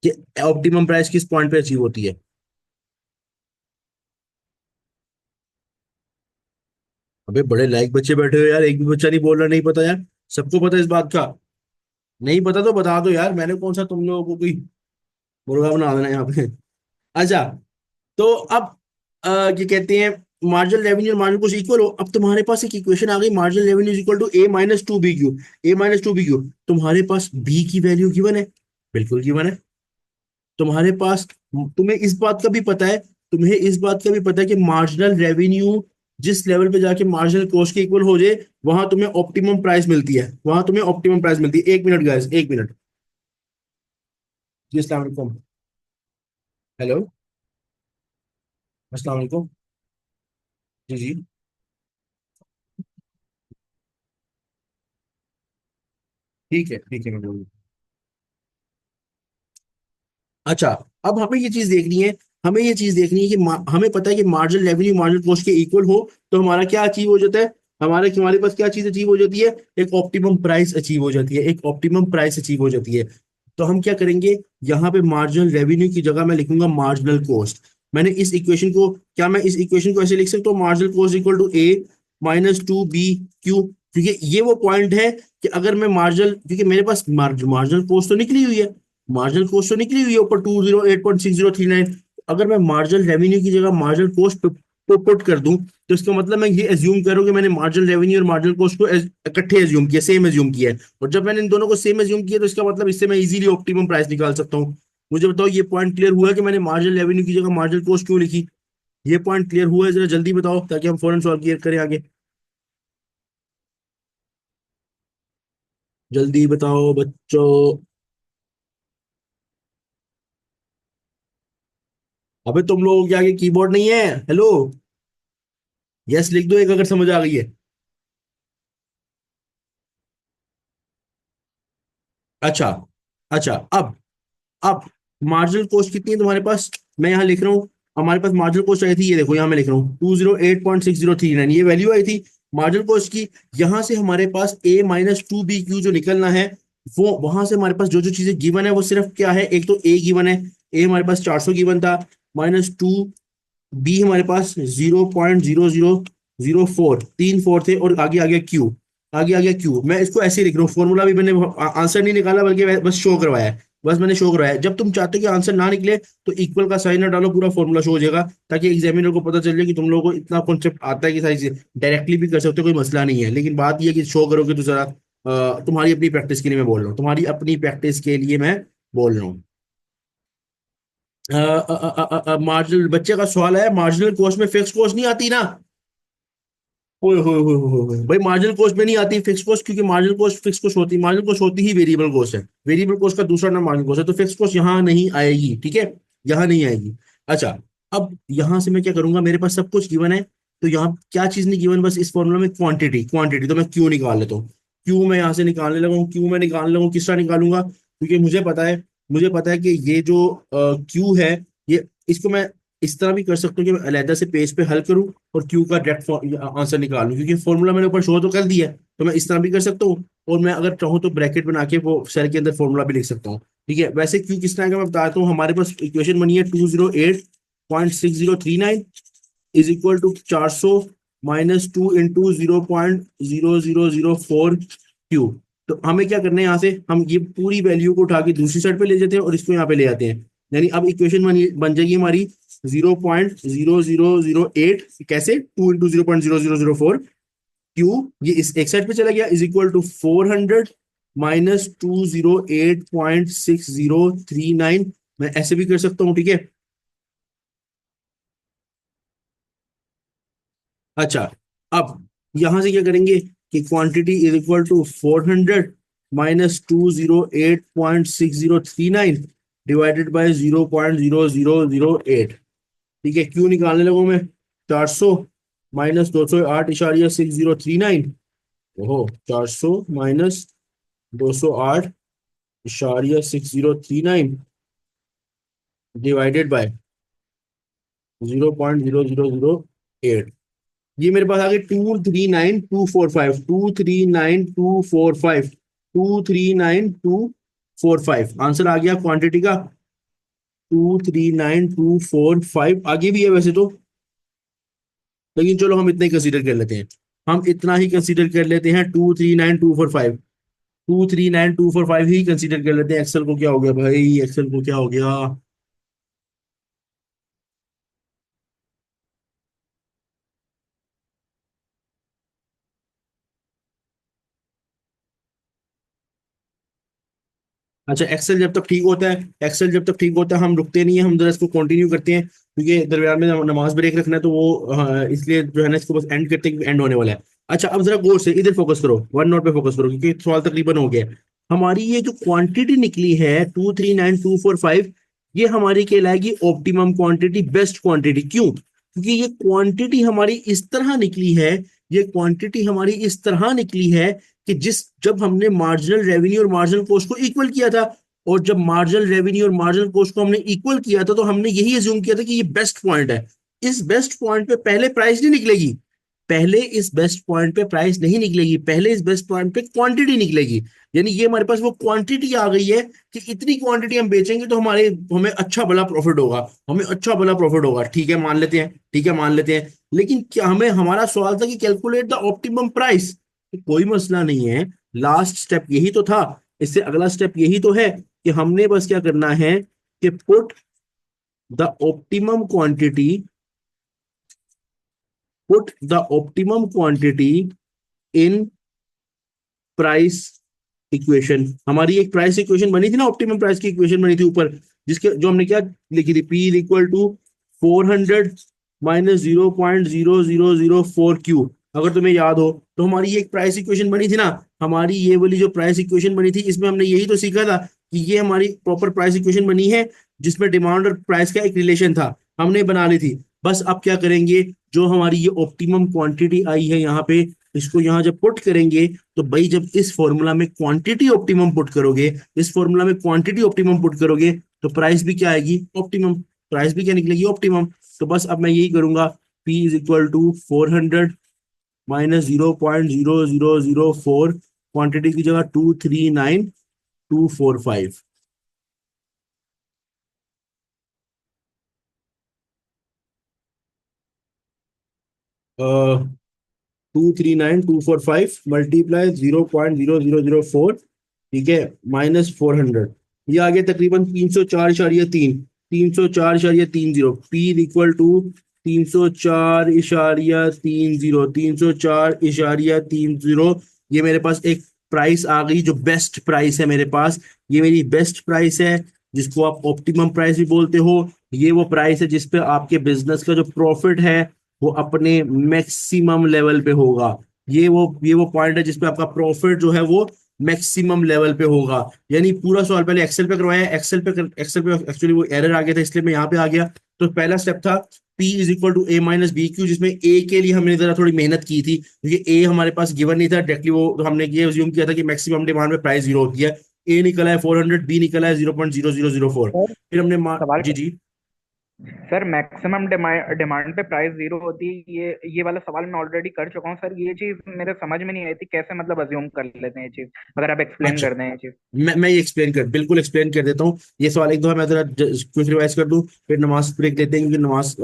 कि ऑप्टिमम प्राइस किस पॉइंट पे अचीव होती है। अबे बड़े लायक बच्चे बैठे हो यार, एक भी बच्चा नहीं बोल रहा नहीं पता यार, सबको पता है इस बात का। नहीं पता तो बता दो यार, मैंने कौन सा तुम लोगों को कोई मुर्गा बना देना यहाँ पे। अच्छा, तो अब क्या कहते हैं, मार्जिनल रेवेन्यू और मार्जिनल कॉस्ट इक्वल हो। अब तुम्हारे पास एक इक्वेशन आ गई, marginal revenue is equal to A-2BQ। A-2BQ, तुम्हारे पास बी की वैल्यू गिवन है, बिल्कुल गिवन है। तुम्हारे पास, तुम्हें इस बात का भी पता है, तुम्हें इस बात का भी पता है कि मार्जिनल रेवेन्यू जिस लेवल पे जाके मार्जिनल कॉस्ट के इक्वल हो जाए, वहां तुम्हें ऑप्टिमम प्राइस मिलती है, वहां तुम्हें ऑप्टिमम प्राइस मिलती है। 1 मिनट गाइस, 1 मिनट। जी अस्सलाम वालेकुम। हेलो, अस्सलाम वालेकुम। जी जी, ठीक है ठीक है, मैं बोलूँ। अच्छा, अब हमें ये चीज देखनी है, हमें ये चीज देखनी है कि हमें पता है कि मार्जिनल रेवेन्यू मार्जिनल कॉस्ट के इक्वल हो तो हमारा क्या अचीव हो जाता है, हमारे हमारे पास क्या चीज अचीव हो जाती है, एक ऑप्टिमम प्राइस अचीव हो जाती है, एक ऑप्टिमम प्राइस अचीव हो जाती है। तो हम क्या करेंगे, यहाँ पे मार्जिनल रेवेन्यू की जगह मैं लिखूंगा मार्जिनल कॉस्ट। मैंने इस इक्वेशन को, क्या मैं इस इक्वेशन को ऐसे लिख सकता हूँ, marginal cost equal to A-2BQ, क्योंकि ये वो पॉइंट है कि अगर मैं मार्जिनल, क्योंकि मेरे पास मार्जिनल कॉस्ट तो निकली हुई है, मार्जिनल कॉस्ट तो निकली हुई है ऊपर 208.6039। अगर मैं मार्जिनल रेवेन्यू की जगह मार्जिनल कॉस्ट पुट कर दूं, तो इसका मतलब मैं ये एज्यूम करूं कि मैंने मार्जिनल रेवेन्यू और मार्जिनल कॉस्ट को इकट्ठे एज्यूम किया, सेम एज्यूम किया है। और जब मैंने इन दोनों को सेम एज्यूम किया तो इसका मतलब इससे मैं इजीली ऑप्टिमम प्राइस निकाल सकता हूँ। मुझे बताओ ये पॉइंट क्लियर हुआ कि मैंने मार्जिनल रेवेन्यू की जगह मार्जिनल कॉस्ट क्यों लिखी? ये पॉइंट क्लियर हुआ है? जरा जल्दी बताओ ताकि हम फौरन सॉल्व क्लियर करें आगे। जल्दी बताओ बच्चों। अबे तुम लोगों के आगे कीबोर्ड नहीं है? हेलो, यस लिख दो एक अगर समझ आ गई है। अच्छा, अच्छा, अब मार्जिनल कॉस्ट कितनी है तुम्हारे पास, मैं यहाँ लिख रहा हूँ। हमारे पास मार्जिनल कॉस्ट आई थी, ये देखो यहाँ मैं लिख रहा हूँ 208.6039, ये वैल्यू आई थी मार्जिनल कॉस्ट की। यहाँ से हमारे पास A-2BQ जो निकलना है, वो वहां से हमारे पास जो जो चीजें गिवन है वो सिर्फ क्या है, एक तो ए गिवन है, ए हमारे पास 400 गिवन था, -2, बी हमारे पास 0.0004, 3 4 थे, और आगे आ गया क्यू। आ गया क्यू। मैं इसको ऐसे ही लिख रहा हूँ, फॉर्मूला भी मैंने आंसर नहीं निकाला बल्कि बस शो करवाया है। बस मैंने शो करवाया है। जब तुम चाहते हो कि आंसर ना निकले तो इक्वल का साइन ना डालो, पूरा फॉर्मूला शो हो जाएगा, ताकि एग्जामिनर को पता चल जाए कि तुम लोगों को इतना कॉन्सेप्ट आता है कि सारी चीजें डायरेक्टली भी कर सकते हो, कोई मसला नहीं है। लेकिन बात यह है कि शो करोगे तो जरा तुम्हारी अपनी प्रैक्टिस के लिए मैं बोल रहा हूँ, तुम्हारी अपनी प्रैक्टिस के लिए मैं बोल रहा हूँ। मार्जिनल, बच्चे का सवाल है, मार्जिनल कॉस्ट में फिक्स कॉस्ट नहीं आती ना? ओए होए होए होए होए। भाई मार्जिनल कॉस्ट में नहीं आती फिक्स कॉस्ट, क्योंकि मार्जिनल कॉस्ट फिक्स कॉस्ट होती है, मार्जिनल कॉस्ट होती ही वेरिएबल कॉस्ट है। वेरिएबल कॉस्ट का दूसरा नाम मार्जिनल कॉस्ट है, तो फिक्स कॉस्ट यहाँ नहीं आएगी, ठीक है, यहाँ नहीं आएगी। अच्छा, अब यहाँ से मैं क्या करूंगा, मेरे पास सब कुछ गिवन है, तो यहाँ क्या चीज नहीं गिवन, बस इस फॉर्मूला में क्वांटिटी, क्वांटिटी तो मैं क्यू निकाल लेता हूँ। क्यू मैं यहाँ से निकालने लगा हूँ, क्यू मैं निकालने लगा हूँ, किस तरह निकालूंगा, क्योंकि मुझे पता है कि ये जो क्यू है, ये इसको मैं इस तरह भी कर सकता हूँ कि मैं अलहदा से पेज पे हल करूँ और क्यू का डायरेक्ट आंसर निकालूं, क्योंकि फॉर्मूला मैंने ऊपर शो तो कर दिया है, तो मैं इस तरह भी कर सकता हूँ। और मैं अगर चाहूँ तो ब्रैकेट बना के वो सेल के अंदर फॉर्मूला भी लिख सकता हूँ। ठीक है, वैसे क्यू किस तरह का मैं बताता हूँ। हमारे पास इक्वेशन बनी है 208.6039 is equal to 400 - 2 into 0.0004 Q. तो हमें क्या करना है, यहाँ से हम ये पूरी वैल्यू को उठा के दूसरी साइड पे ले जाते हैं और इसको यहाँ पे ले आते हैं। यानी अब इक्वेशन बन जाएगी हमारी 0.0008, कैसे, 2 इंटू 0.0004 क्यू, ये इस एक साइड पे चला गया, इज इक्वल टू 400 - 208.6039। मैं ऐसे भी कर सकता हूँ, ठीक है। अच्छा, अब यहां से क्या करेंगे कि quantity is equal to 400 - 208.6039 divided by 0.0008। ठीक है, क्यों निकालने लगूं मैं, 400 - 208.6039। ओहो, 400 - 208.6039 डिवाइडेड बाय 0.0008। ये मेरे पास आ गई 239,245, 239,245, 239,245 आंसर आ गया क्वांटिटी का। 239,245 आगे भी है वैसे तो, लेकिन चलो हम इतना ही कंसीडर कर लेते हैं। हम इतना ही कंसीडर कर लेते हैं, 239,245, 239,245 ही कंसीडर कर लेते हैं। एक्सेल को क्या हो गया भाई, एक्सेल को क्या हो गया। अच्छा, एक्सेल जब तक ठीक होता है, एक्सेल जब तक ठीक होता है हम रुकते नहीं है, हम जरा इसको कंटिन्यू करते हैं, क्योंकि दरमियान में नमाज ब्रेक रखना है, तो वो इसलिए जो है ना इसको बस एंड करते हैं, एंड होने वाला है। अच्छा, अब जरा गौर से इधर फोकस करो, वन नोट पे फोकस करो, क्योंकि सवाल तकरीबन हो गया है। हमारी ये जो क्वांटिटी निकली है 239,245, ये हमारी कहलाएगी ऑप्टिमम क्वांटिटी, बेस्ट क्वांटिटी। क्यों? क्योंकि ये क्वांटिटी हमारी इस तरह निकली है, ये क्वांटिटी हमारी इस तरह निकली है कि जब हमने मार्जिनल रेवेन्यू और मार्जिनल कॉस्ट को इक्वल किया था, और जब मार्जिनल रेवेन्यू और मार्जिनल कॉस्ट को हमने इक्वल किया था, तो हमने यही अज्यूम किया था कि ये बेस्ट पॉइंट है। इस बेस्ट पॉइंट पे पहले प्राइस नहीं निकलेगी, पहले इस बेस्ट पॉइंट पे प्राइस नहीं निकलेगी, पहले इस बेस्ट पॉइंट पे क्वांटिटी निकलेगी। यानी ये हमारे पास वो क्वांटिटी आ गई है कि इतनी क्वांटिटी हम बेचेंगे तो हमें अच्छा भला प्रॉफिट होगा, हमें अच्छा भला प्रॉफिट होगा। ठीक है, मान लेते हैं, ठीक है, मान लेते हैं। लेकिन क्या हमें, हमारा सवाल था कि कैलकुलेट द ऑप्टिमम प्राइस, कोई मसला नहीं है, लास्ट स्टेप यही तो था। इससे अगला स्टेप यही तो है कि हमने बस क्या करना है कि the optimum quantity put the optimum quantity in price equation. हमारी एक प्राइस इक्वेशन बनी थी ना, ऑप्टिमम प्राइस की इक्वेशन बनी थी ऊपर, जिसके जो हमने क्या लिखी थी, P is equal to 400 - 0.0004 Q. अगर तुम्हें याद हो तो हमारी ये एक प्राइस इक्वेशन बनी थी ना, हमारी ये वाली जो प्राइस इक्वेशन बनी थी, इसमें हमने यही तो सीखा था कि ये हमारी प्रॉपर प्राइस इक्वेशन बनी है, जिसमें डिमांड और प्राइस का एक रिलेशन था, हमने बना ली थी। बस अब क्या करेंगे, जो हमारी ये ऑप्टिमम क्वांटिटी आई है यहाँ पे, इसको यहाँ जब पुट करेंगे, तो भाई जब इस फॉर्मूला में क्वांटिटी ऑप्टिमम पुट करोगे, इस फॉर्मूला में क्वांटिटी ऑप्टिमम पुट करोगे, तो प्राइस भी क्या आएगी, ऑप्टिमम। प्राइस भी क्या निकलेगी, ऑप्टिमम। तो बस अब मैं यही करूंगा, P is equal to 400 - 0.0004, quantity की जगह 239,245। 239245 मल्टीप्लाई 0.0004, ठीक है, -400, ये आ गया तकरीबन 304.3, 304.30, पी इक्वल टू 304.30, 304.30। ये मेरे पास एक प्राइस आ गई जो बेस्ट प्राइस है मेरे पास, ये मेरी बेस्ट प्राइस है, जिसको आप ऑप्टिमम प्राइस भी बोलते हो। ये वो प्राइस है जिसपे आपके बिजनेस का जो प्रॉफिट है वो अपने मैक्सिमम लेवल पे होगा। ये वो पॉइंट है जिसपे आपका प्रॉफिट जो है वो मैक्सिमम लेवल पे होगा। यानी पूरा सवाल पहले एक्सेल पे करवाया, एक्सेल पे एक्चुअली वो एरर आ गया था, इसलिए मैं यहाँ पे आ गया। तो पहला स्टेप था P is equal to A minus B Q, जिसमें ए के लिए हमने जरा थोड़ी मेहनत की थी, क्योंकि ए हमारे पास गिवन नहीं था डायरेक्टली, वो तो हमने ये अज्यूम किया था कि मैक्सिमम डिमांड में प्राइस 0 होती है। ए निकला है 400, बी निकला है 0.0004।
सर
फिर हमने
सवाल
जी जी।
सर मैक्सिमम डिमांड पे प्राइस जीरो होती है, ये वाला सवाल मैं ऑलरेडी कर चुका हूँ सर। ये चीज मेरे समझ में नहीं आई थी, कैसे मतलब अज्यूम कर लेते हैं ये चीज, अगर आप एक्सप्लेन
अच्छा,
कर दें ये चीज।
मैं ये बिल्कुल एक्सप्लेन कर देता हूँ। ये सवाल एक दो मैं जरा क्विक रिवाइज कर दूं, फिर नमाज ब्रेक लेते हैं, क्योंकि नमाज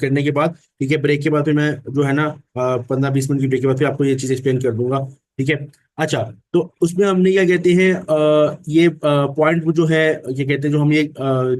करने के बाद, ठीक है, ब्रेक के बाद फिर मैं जो है ना 15-20 मिनट की ब्रेक के बाद फिर आपको ये चीज एक्सप्लेन कर दूंगा, ठीक है। अच्छा, तो उसमें हमने क्या कहते हैं, ये पॉइंट जो है, ये कहते हैं, जो हम ये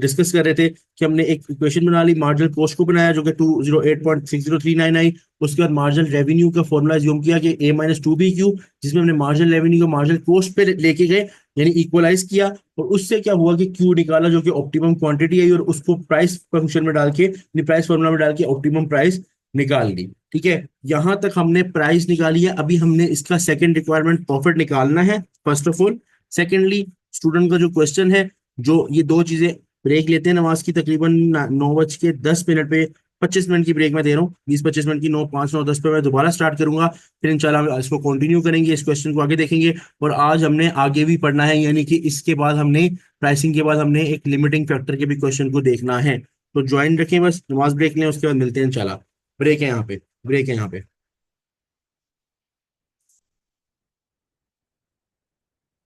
डिस्कस कर रहे थे कि हमने एक इक्वेशन बना ली, मार्जिनल कॉस्ट को बनाया जो कि 208.60399 आई। उसके बाद मार्जिनल रेवेन्यू का फॉर्मूला यूज किया कि A-2BQ, जिसमें हमने मार्जिनल रेवेन्यू को मार्जिनल कॉस्ट पे लेके गए, यानी इक्वलाइज किया। और उससे क्या हुआ कि क्यू निकाला जो कि ऑप्टिमम क्वांटिटी है, और उसको प्राइस फंक्शन में डाल के, प्राइस फॉर्मूला में डाल के ऑप्टिमम प्राइस निकाल ली, ठीक है। यहां तक हमने प्राइस निकाली है। अभी हमने इसका सेकंड रिक्वायरमेंट प्रॉफिट निकालना है first of all. Secondly, student का जो क्वेश्चन है, जो ये दो चीजें, ब्रेक लेते हैं नमाज की तकरीबन 9:10 पे, 25 मिनट की ब्रेक मैं दे रहा हूँ, 20-25 मिनट की, 9:05 9:10 पे मैं दोबारा स्टार्ट करूंगा। फिर इंशाल्लाह हम इसको कंटिन्यू करेंगे, इस क्वेश्चन को आगे देखेंगे। और आज हमने आगे भी पढ़ना है, यानी कि इसके बाद हमने प्राइसिंग के बाद हमने एक लिमिटिंग फैक्टर के भी क्वेश्चन को देखना है। तो ज्वाइन रखें, बस नमाज ब्रेक लें, उसके बाद मिलते हैं इंशाल्लाह। ब्रेक है यहाँ पे, ब्रेक है यहाँ पे।